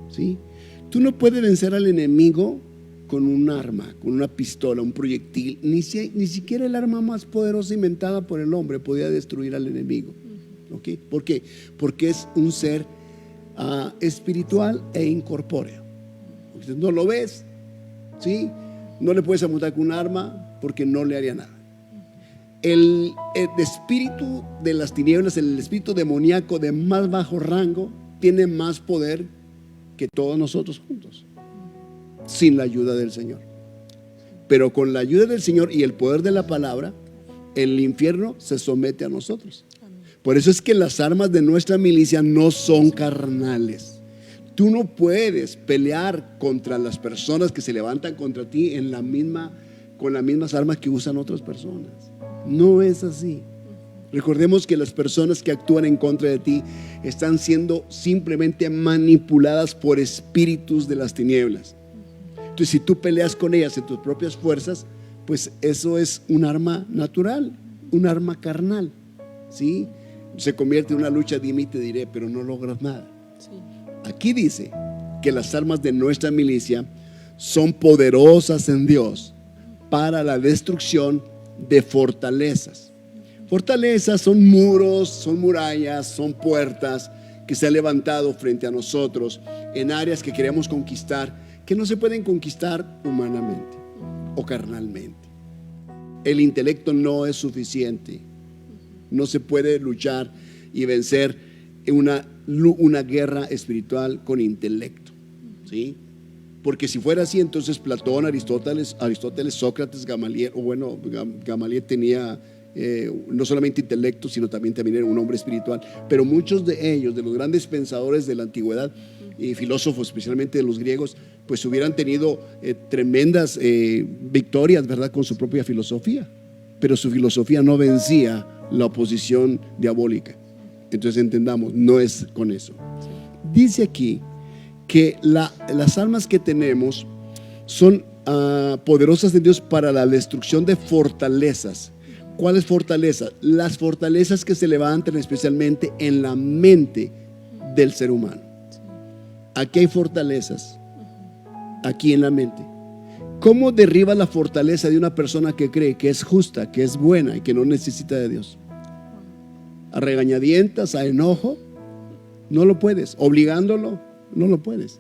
Speaker 4: ¿sí? Tú no puedes vencer al enemigo con un arma, con una pistola, un proyectil. Ni siquiera el arma más poderosa inventada por el hombre podía destruir al enemigo, ¿okay? ¿Por qué? Porque es un ser espiritual e incorpóreo. Entonces, no lo ves, ¿sí? No le puedes apuntar con un arma porque no le haría nada. El espíritu de las tinieblas, el espíritu demoníaco de más bajo rango, tiene más poder que todos nosotros juntos, sin la ayuda del Señor. Pero con la ayuda del Señor y el poder de la palabra, el infierno se somete a nosotros. Por eso es que las armas de nuestra milicia no son carnales. Tú no puedes pelear contra las personas que se levantan contra ti con las mismas armas que usan otras personas. No es así. Recordemos que las personas que actúan en contra de ti están siendo simplemente manipuladas por espíritus de las tinieblas. Entonces, si tú peleas con ellas en tus propias fuerzas, pues eso es un arma natural, un arma carnal, ¿sí? Se convierte en una lucha, dime y te diré, pero no logras nada. Aquí dice que las armas de nuestra milicia son poderosas en Dios para la destrucción de fortalezas. Fortalezas son muros, son murallas, son puertas que se han levantado frente a nosotros en áreas que queremos conquistar, que no se pueden conquistar humanamente o carnalmente. El intelecto no es suficiente. No se puede luchar y vencer una guerra espiritual con intelecto, ¿sí? Porque si fuera así, entonces Platón, Aristóteles, Sócrates, Gamaliel, Gamaliel tenía no solamente intelecto, sino también era un hombre espiritual. Pero muchos de ellos, de los grandes pensadores de la antigüedad, y filósofos, especialmente de los griegos, pues hubieran tenido tremendas victorias, ¿verdad?, con su propia filosofía, pero su filosofía no vencía la oposición diabólica. Entonces entendamos, no es con eso. Dice aquí que las armas que tenemos son poderosas de Dios para la destrucción de fortalezas. ¿Cuáles fortalezas? Las fortalezas que se levantan especialmente en la mente del ser humano. Aquí hay fortalezas, aquí en la mente. ¿Cómo derriba la fortaleza de una persona que cree que es justa, que es buena y que no necesita de Dios? A regañadientas, a enojo, no lo puedes. Obligándolo, no lo puedes.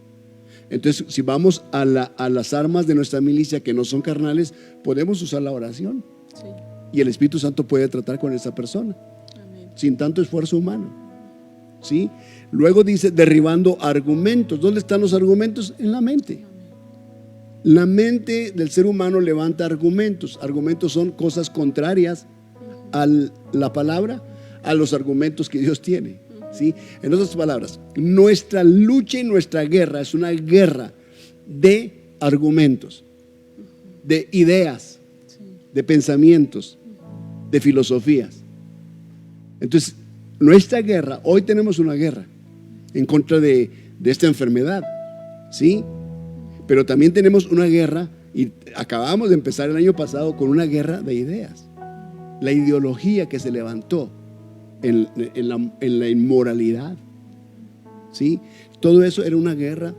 Speaker 4: Entonces, si vamos a las armas de nuestra milicia que no son carnales, podemos usar la oración.
Speaker 5: Sí.
Speaker 4: Y el Espíritu Santo puede tratar con esa persona.
Speaker 5: Amén.
Speaker 4: Sin tanto esfuerzo humano. ¿Sí? Luego dice, derribando argumentos. ¿Dónde están los argumentos? En la mente. La mente del ser humano levanta argumentos. Argumentos son cosas contrarias a la palabra, a los argumentos que Dios tiene. ¿Sí? En otras palabras, nuestra lucha y nuestra guerra es una guerra de argumentos, de ideas, de pensamientos, de filosofías. Entonces, nuestra guerra, hoy tenemos una guerra en contra de esta enfermedad, ¿sí? Pero también tenemos una guerra, y acabamos de empezar el año pasado con una guerra de ideas. La ideología que se levantó en la inmoralidad, ¿sí? Todo eso era una guerra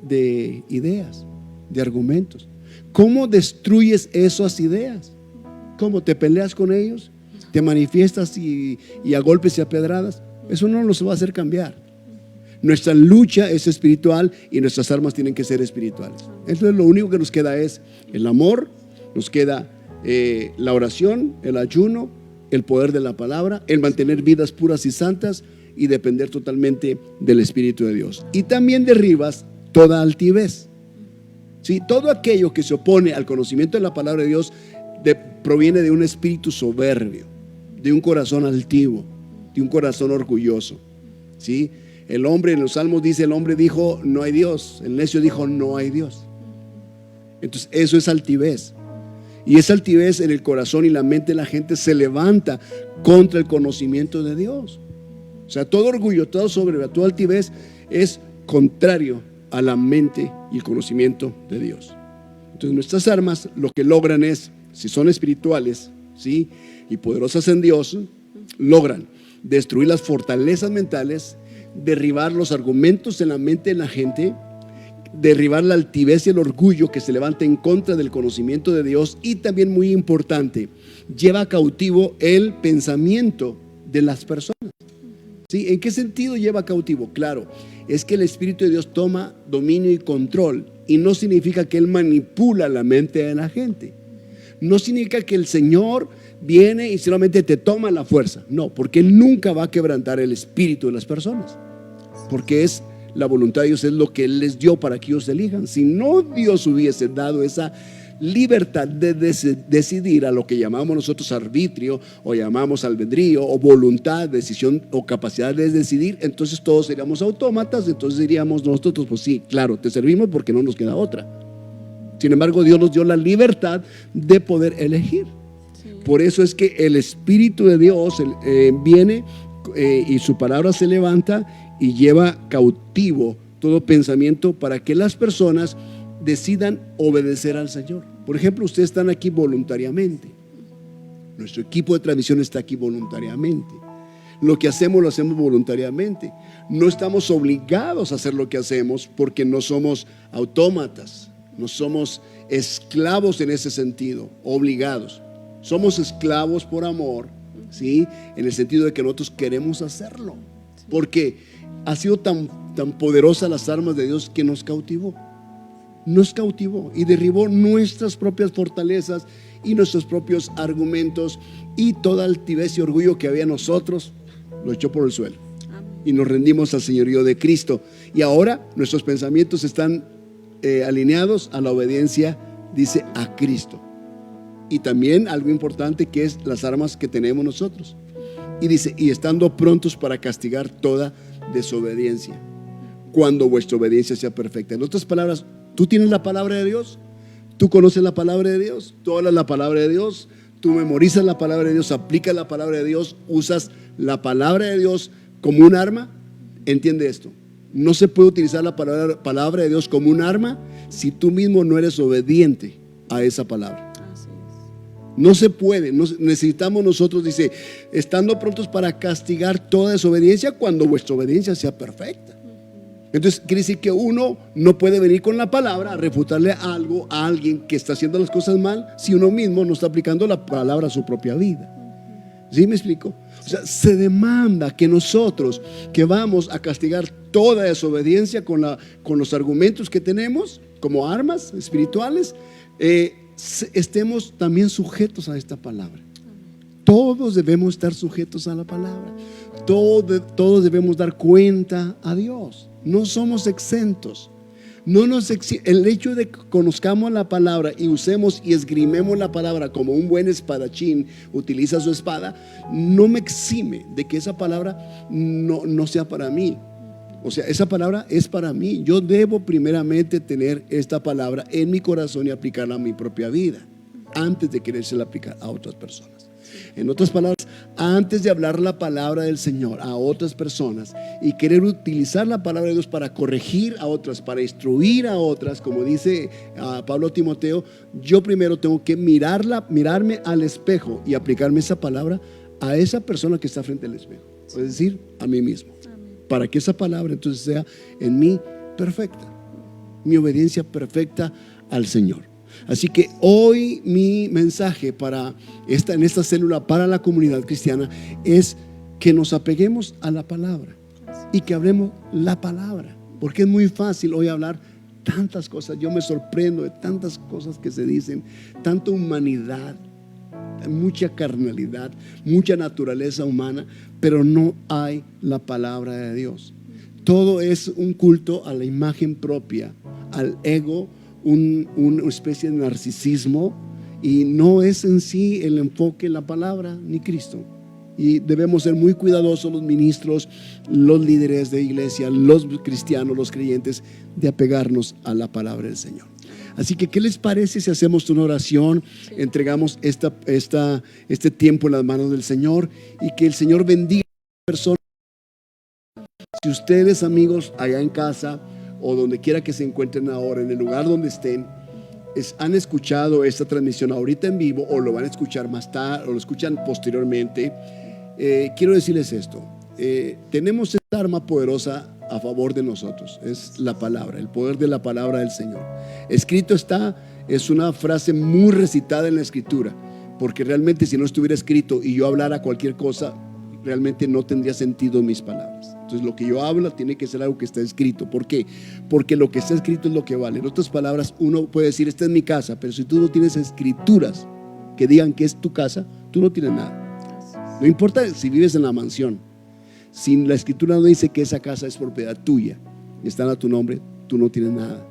Speaker 4: de ideas, de argumentos. ¿Cómo destruyes esas ideas? ¿Cómo te peleas con ellos? ¿Te manifiestas y a golpes y a pedradas? Eso no nos va a hacer cambiar. Nuestra lucha es espiritual y nuestras armas tienen que ser espirituales. Entonces lo único que nos queda es el amor, nos queda la oración, el ayuno, el poder de la palabra, el mantener vidas puras y santas y depender totalmente del Espíritu de Dios. Y también derribas toda altivez. ¿Sí? Todo aquello que se opone al conocimiento de la palabra de Dios proviene de un espíritu soberbio, de un corazón altivo, de un corazón orgulloso. ¿Sí? El hombre en los Salmos dice, el hombre dijo no hay Dios, el necio dijo no hay Dios. Entonces eso es altivez. Y esa altivez en el corazón y la mente de la gente se levanta contra el conocimiento de Dios. O sea, todo orgullo, toda soberbia, toda altivez es contrario a la mente y el conocimiento de Dios. Entonces nuestras armas lo que logran es, si son espirituales, ¿sí?, y poderosas en Dios, logran destruir las fortalezas mentales, derribar los argumentos en la mente de la gente, derribar la altivez y el orgullo que se levanta en contra del conocimiento de Dios, y también, muy importante, lleva cautivo el pensamiento de las personas. ¿Sí? ¿En qué sentido lleva cautivo? Claro, es que el Espíritu de Dios toma dominio y control, y no significa que Él manipula la mente de la gente. No significa que el Señor viene y solamente te toma la fuerza. No, porque Él nunca va a quebrantar el espíritu de las personas, porque es la voluntad de Dios, es lo que Él les dio para que ellos elijan. Si no Dios hubiese dado esa libertad de decidir, a lo que llamamos nosotros arbitrio, o llamamos albedrío, o voluntad, decisión o capacidad de decidir, entonces todos seríamos autómatas. Entonces diríamos nosotros, pues sí, claro, te servimos porque no nos queda otra. Sin embargo, Dios nos dio la libertad de poder elegir. Por eso es que el Espíritu de Dios viene y su palabra se levanta y lleva cautivo todo pensamiento para que las personas decidan obedecer al Señor. Por ejemplo, ustedes están aquí voluntariamente. Nuestro equipo de transmisión está aquí voluntariamente. Lo que hacemos lo hacemos voluntariamente. No estamos obligados a hacer lo que hacemos porque no somos autómatas, no somos esclavos en ese sentido, obligados. Somos esclavos por amor, ¿sí? En el sentido de que nosotros queremos hacerlo, porque ha sido tan poderosa las armas de Dios que nos cautivó y derribó nuestras propias fortalezas y nuestros propios argumentos, y toda altivez y orgullo que había en nosotros lo echó por el suelo. Y nos rendimos al señorío de Cristo, y ahora nuestros pensamientos están alineados a la obediencia, dice, a Cristo. Y también algo importante, que es las armas que tenemos nosotros. Y dice, y estando prontos para castigar toda desobediencia. cuando vuestra obediencia sea perfecta. En otras palabras, ¿tú tienes la palabra de Dios? ¿Tú conoces la palabra de Dios? ¿Tú hablas la palabra de Dios? ¿Tú memorizas la palabra de Dios? ¿Aplicas la palabra de Dios? ¿Usas la palabra de Dios como un arma? Entiende esto. No se puede utilizar la palabra de Dios como un arma si tú mismo no eres obediente a esa palabra. No se puede. Necesitamos nosotros, dice, estando prontos para castigar toda desobediencia cuando vuestra obediencia sea perfecta. Entonces quiere decir que uno no puede venir con la palabra a refutarle algo a alguien que está haciendo las cosas mal si uno mismo no está aplicando la palabra a su propia vida. ¿Sí me explico? O sea, se demanda que nosotros que vamos a castigar toda desobediencia con los argumentos que tenemos como armas espirituales, estemos también sujetos a esta palabra. Todos debemos estar sujetos a la palabra. Todos debemos dar cuenta a Dios. No somos exentos. El hecho de que conozcamos la palabra y usemos y esgrimemos la palabra como un buen espadachín utiliza su espada, no me exime de que esa palabra no sea para mí. O sea, esa palabra es para mí. Yo debo primeramente tener esta palabra en mi corazón y aplicarla a mi propia vida antes de querérsela aplicar a otras personas. En otras palabras, antes de hablar la palabra del Señor a otras personas y querer utilizar la palabra de Dios para corregir a otras, para instruir a otras, como dice Pablo a Timoteo, yo primero tengo que mirarme al espejo y aplicarme esa palabra a esa persona que está frente al espejo, es decir, a mí mismo, para que esa palabra entonces sea en mí perfecta, mi obediencia perfecta al Señor. Así que hoy mi mensaje en esta célula para la comunidad cristiana es que nos apeguemos a la palabra y que hablemos la palabra, porque es muy fácil hoy hablar tantas cosas. Yo me sorprendo de tantas cosas que se dicen, tanta humanidad, mucha carnalidad, mucha naturaleza humana, pero no hay la palabra de Dios. Todo es un culto a la imagen propia, al ego, una especie de narcisismo, y no es en sí el enfoque en la palabra ni Cristo. Y debemos ser muy cuidadosos los ministros, los líderes de iglesia, los cristianos, los creyentes, de apegarnos a la palabra del Señor. Así que, ¿qué les parece si hacemos una oración? Entregamos este tiempo en las manos del Señor y que el Señor bendiga a las personas. Si ustedes, amigos, allá en casa o donde quiera que se encuentren ahora, en el lugar donde estén, han escuchado esta transmisión ahorita en vivo o lo van a escuchar más tarde o lo escuchan posteriormente, quiero decirles esto. Tenemos esta arma poderosa a favor de nosotros, es la palabra, el poder de la palabra del Señor. Escrito está, es una frase muy recitada en la Escritura, porque realmente si no estuviera escrito y yo hablara cualquier cosa, realmente no tendría sentido mis palabras. Entonces lo que yo hablo tiene que ser algo que está escrito. ¿Por qué? Porque lo que está escrito es lo que vale. En otras palabras, uno puede decir, esta es mi casa, pero si tú no tienes escrituras que digan que es tu casa, tú no tienes nada. No importa si vives en la mansión, si la escritura no dice que esa casa es propiedad tuya y está a tu nombre, tú no tienes nada.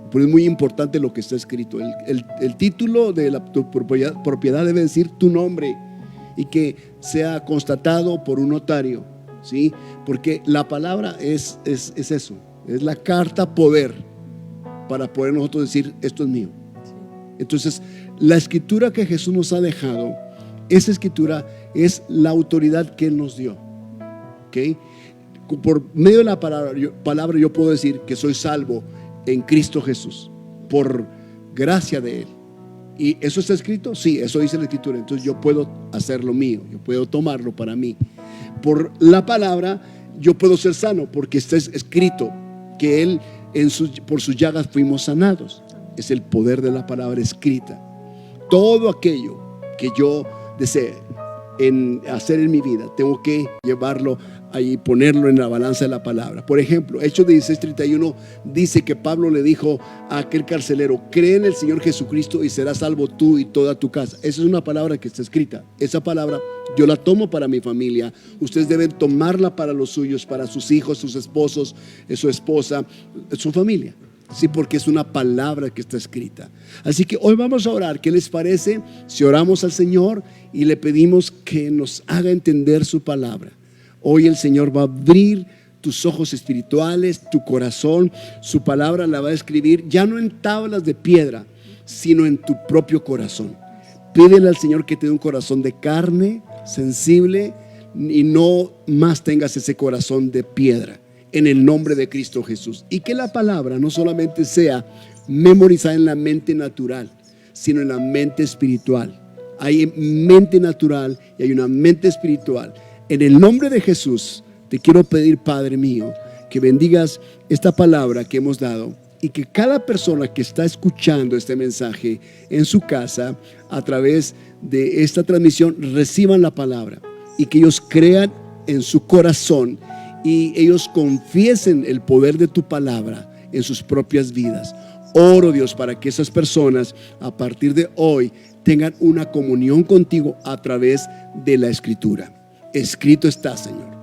Speaker 4: Pero es muy importante lo que está escrito. El título de tu propiedad debe decir tu nombre y que sea constatado por un notario, ¿sí? Porque la palabra es eso, es la carta poder para poder nosotros decir esto es mío. Entonces la escritura que Jesús nos ha dejado, esa escritura es la autoridad que Él nos dio, ¿okay? Por medio de la palabra yo puedo decir que soy salvo en Cristo Jesús por gracia de Él. ¿Y eso está escrito? Sí, eso dice la escritura. Entonces yo puedo hacerlo mío, yo puedo tomarlo para mí. Por la palabra yo puedo ser sano, porque está escrito que Él por sus llagas fuimos sanados. Es el poder de la palabra escrita. Todo aquello que yo desee hacer en mi vida, tengo que llevarlo ahí, ponerlo en la balanza de la palabra. Por ejemplo, Hechos 16:31 dice que Pablo le dijo a aquel carcelero: cree en el Señor Jesucristo y serás salvo tú y toda tu casa. Esa es una palabra que está escrita. Esa palabra yo la tomo para mi familia. Ustedes deben tomarla para los suyos, para sus hijos, sus esposos, su esposa, su familia. Sí, porque es una palabra que está escrita. Así que hoy vamos a orar. ¿Qué les parece si oramos al Señor y le pedimos que nos haga entender su palabra? Hoy el Señor va a abrir tus ojos espirituales, tu corazón. Su palabra la va a escribir ya no en tablas de piedra, sino en tu propio corazón. Pídele al Señor que te dé un corazón de carne, sensible, y no más tengas ese corazón de piedra, en el nombre de Cristo Jesús. Y que la palabra no solamente sea memorizada en la mente natural, sino en la mente espiritual. Hay mente natural y hay una mente espiritual. En el nombre de Jesús te quiero pedir, Padre mío, que bendigas esta palabra que hemos dado, y que cada persona que está escuchando este mensaje en su casa a través de esta transmisión reciban la palabra, y que ellos crean en su corazón y ellos confiesen el poder de tu palabra en sus propias vidas. Oro, Dios, para que esas personas a partir de hoy tengan una comunión contigo a través de la Escritura. Escrito está, Señor.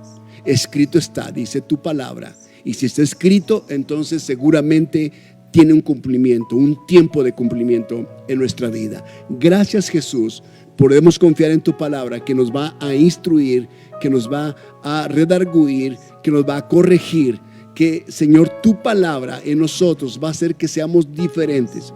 Speaker 4: Escrito está, dice tu palabra. Y si está escrito, entonces seguramente tiene un cumplimiento, un tiempo de cumplimiento en nuestra vida. Gracias, Jesús. Podemos confiar en tu palabra, que nos va a instruir, que nos va a redarguir, que nos va a corregir. Que, Señor, tu palabra en nosotros va a hacer que seamos diferentes.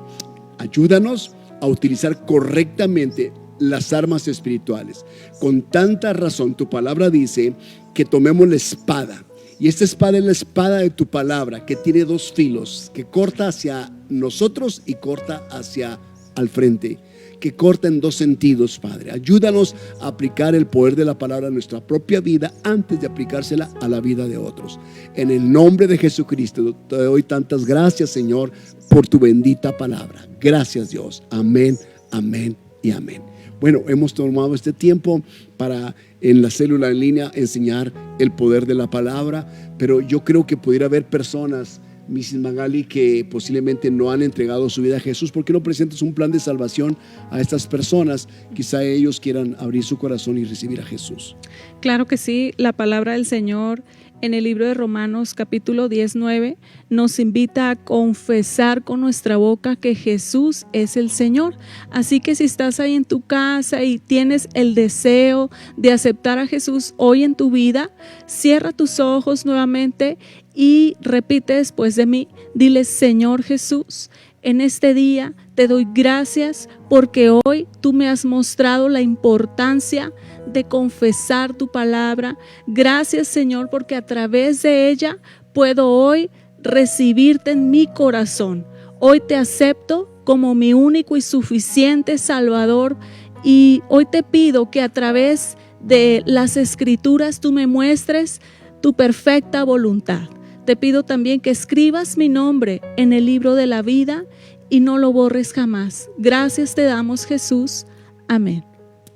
Speaker 4: Ayúdanos a utilizar correctamente las armas espirituales. Con tanta razón, tu palabra dice que tomemos la espada. Y esta espada es la espada de tu palabra, que tiene dos filos, que corta hacia nosotros y corta hacia al frente, que corta en dos sentidos, Padre. Ayúdanos a aplicar el poder de la palabra a nuestra propia vida antes de aplicársela a la vida de otros. En el nombre de Jesucristo te doy tantas gracias, Señor, por tu bendita palabra. Gracias, Dios. Amén, amén y amén. Bueno, hemos tomado este tiempo para en la célula en línea enseñar el poder de la palabra, pero yo creo que pudiera haber personas, Mrs. Magali, que posiblemente no han entregado su vida a Jesús. ¿Por qué no presentas un plan de salvación a estas personas? Quizá ellos quieran abrir su corazón y recibir a Jesús.
Speaker 5: Claro que sí, la palabra del Señor en el libro de Romanos capítulo 19 nos invita a confesar con nuestra boca que Jesús es el Señor. Así que si estás ahí en tu casa y tienes el deseo de aceptar a Jesús hoy en tu vida, cierra tus ojos nuevamente y repite después de mí. Dile: Señor Jesús, en este día te doy gracias porque hoy tú me has mostrado la importancia de confesar tu palabra. Gracias, Señor, porque a través de ella puedo hoy recibirte en mi corazón. Hoy te acepto como mi único y suficiente Salvador, y hoy te pido que a través de las Escrituras tú me muestres tu perfecta voluntad. Te pido también que escribas mi nombre en el libro de la vida y no lo borres jamás. Gracias te damos, Jesús. Amén.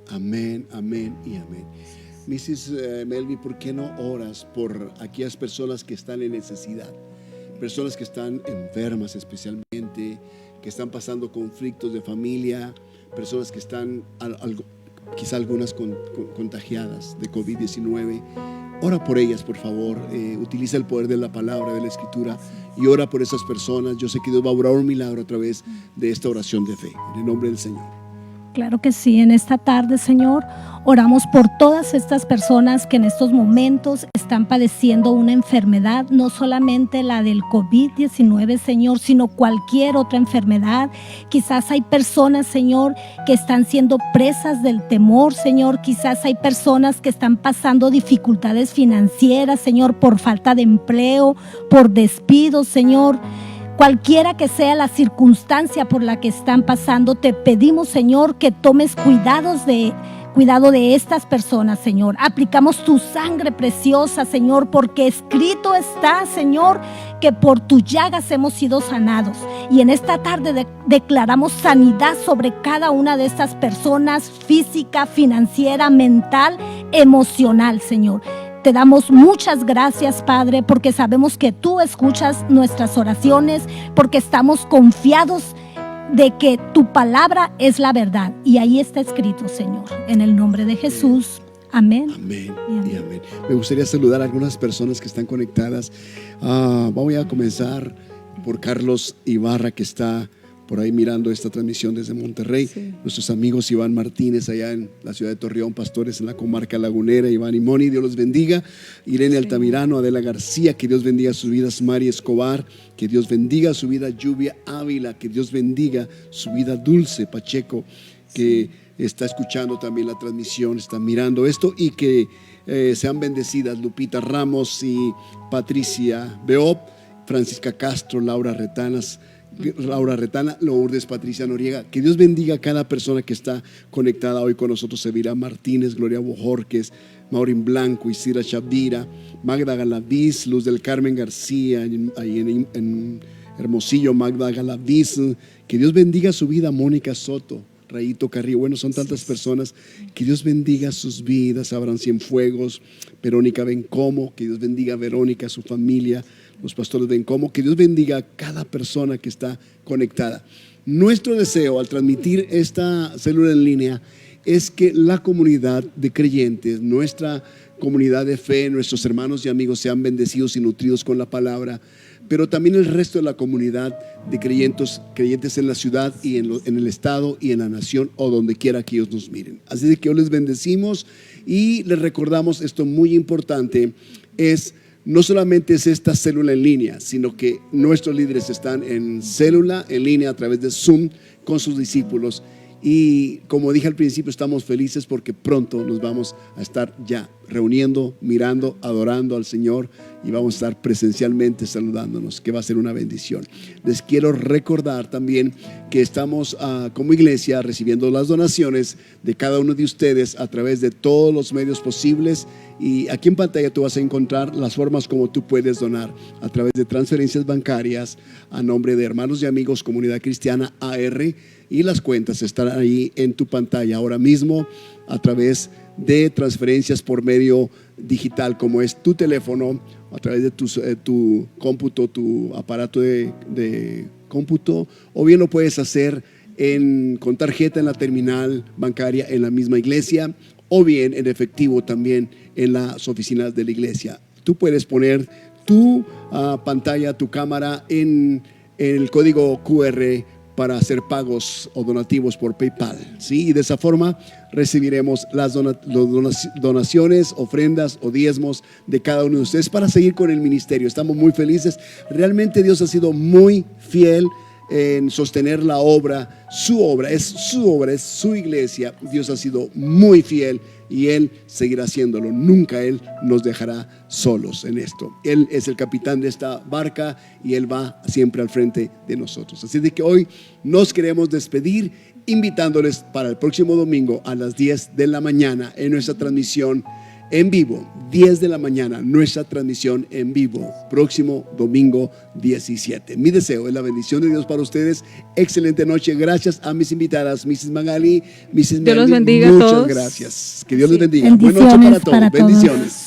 Speaker 4: Amén, amén y amén. Mrs. Melvin, ¿por qué no oras por aquellas personas que están en necesidad? Personas que están enfermas especialmente, que están pasando conflictos de familia, personas que están, quizá algunas contagiadas de COVID-19. Ora por ellas, por favor. Utiliza el poder de la palabra, de la Escritura, y ora por esas personas. Yo sé que Dios va a obrar un milagro a través de esta oración de fe, en el nombre del Señor.
Speaker 6: Claro que sí, en esta tarde, Señor, oramos por todas estas personas que en estos momentos están padeciendo una enfermedad, no solamente la del COVID-19, Señor, sino cualquier otra enfermedad. Quizás hay personas, Señor, que están siendo presas del temor, Señor. Quizás hay personas que están pasando dificultades financieras, Señor, por falta de empleo, por despidos, Señor. Cualquiera que sea la circunstancia por la que están pasando, te pedimos, Señor, que tomes cuidado de estas personas, Señor. Aplicamos tu sangre preciosa, Señor, porque escrito está, Señor, que por tus llagas hemos sido sanados. Y en esta tarde declaramos sanidad sobre cada una de estas personas, física, financiera, mental, emocional, Señor. Te damos muchas gracias, Padre, porque sabemos que tú escuchas nuestras oraciones, porque estamos confiados de que tu palabra es la verdad. Y ahí está escrito, Señor, en el nombre de Jesús. Amén.
Speaker 4: Amén
Speaker 6: y amén.
Speaker 4: y amén. Me gustaría saludar a algunas personas que están conectadas. Voy a comenzar por Carlos Ibarra, que está por ahí mirando esta transmisión desde Monterrey.
Speaker 5: Sí.
Speaker 4: Nuestros amigos Iván Martínez allá en la ciudad de Torreón, pastores en la comarca lagunera, Iván y Moni, Dios los bendiga. Irene Altamirano, Adela García, que Dios bendiga sus vidas. Mari Escobar, que Dios bendiga su vida. Lluvia Ávila, que Dios bendiga su vida. Dulce Pacheco, que está escuchando también la transmisión, está mirando esto, y que sean bendecidas Lupita Ramos y Patricia Beop, Francisca Castro, Laura Retana, Lourdes Patricia Noriega. Que Dios bendiga a cada persona que está conectada hoy con nosotros. Sevira Martínez, Gloria Bojorques, Maurín Blanco, Isira Chavira, Magda Galaviz, Luz del Carmen García, ahí en Hermosillo, Magda Galaviz. Que Dios bendiga su vida. Mónica Soto, Rayito Carrillo. Bueno, son tantas personas. Que Dios bendiga sus vidas. Abraham Cienfuegos, Verónica Bencomo, que Dios bendiga a Verónica, a su familia, los pastores Bencomo. Que Dios bendiga a cada persona que está conectada. Nuestro deseo al transmitir esta célula en línea es que la comunidad de creyentes, nuestra comunidad de fe, nuestros hermanos y amigos sean bendecidos y nutridos con la palabra, pero también el resto de la comunidad de creyentes en la ciudad y en el estado y en la nación, o donde quiera que ellos nos miren. Así de que hoy les bendecimos y les recordamos esto muy importante: no solamente es esta célula en línea, sino que nuestros líderes están en célula en línea a través de Zoom con sus discípulos. Y como dije al principio, estamos felices porque pronto nos vamos a estar ya reuniendo, mirando, adorando al Señor, y vamos a estar presencialmente saludándonos, que va a ser una bendición. Les quiero recordar también que estamos como iglesia recibiendo las donaciones de cada uno de ustedes a través de todos los medios posibles, y aquí en pantalla tú vas a encontrar las formas como tú puedes donar: a través de transferencias bancarias a nombre de Hermanos y Amigos Comunidad Cristiana AR, y las cuentas están ahí en tu pantalla ahora mismo, a través de transferencias por medio digital, como es tu teléfono, a través de tu cómputo, tu aparato de cómputo, o bien lo puedes hacer con tarjeta en la terminal bancaria en la misma iglesia, o bien en efectivo también en las oficinas de la iglesia. Tú puedes poner tu pantalla, tu cámara en el código QR para hacer pagos o donativos por PayPal, ¿sí? Y de esa forma recibiremos las donaciones, ofrendas o diezmos de cada uno de ustedes para seguir con el ministerio. Estamos muy felices. Realmente Dios ha sido muy fiel en sostener la obra, es su iglesia. Dios ha sido muy fiel y Él seguirá haciéndolo. Nunca Él nos dejará solos en esto. Él es el capitán de esta barca y Él va siempre al frente de nosotros. Así de que hoy nos queremos despedir invitándoles para el próximo domingo a las 10 de la mañana en nuestra transmisión en vivo. 10 de la mañana, nuestra transmisión en vivo, próximo domingo 17. Mi deseo es la bendición de Dios para ustedes. Excelente noche. Gracias a mis invitadas, Mrs. Magali, Mrs.
Speaker 5: Dios los
Speaker 4: Melvin.
Speaker 5: bendiga a
Speaker 4: Muchas
Speaker 5: todos.
Speaker 4: gracias. Que Dios les bendiga.
Speaker 6: Bendiciones
Speaker 4: Buenas noches para
Speaker 6: para
Speaker 4: todos.
Speaker 6: todos.
Speaker 4: Bendiciones.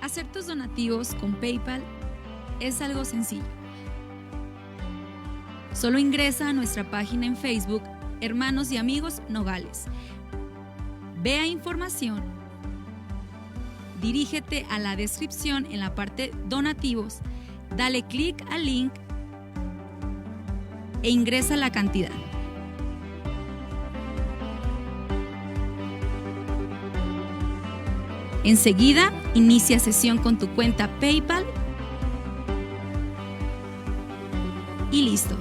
Speaker 3: Hacer tus donativos con PayPal es algo sencillo. Solo ingresa a nuestra página en Facebook, Hermanos y Amigos Nogales. Vea información. Dirígete a la descripción en la parte donativos, dale clic al link e ingresa la cantidad. Enseguida, inicia sesión con tu cuenta PayPal y listo.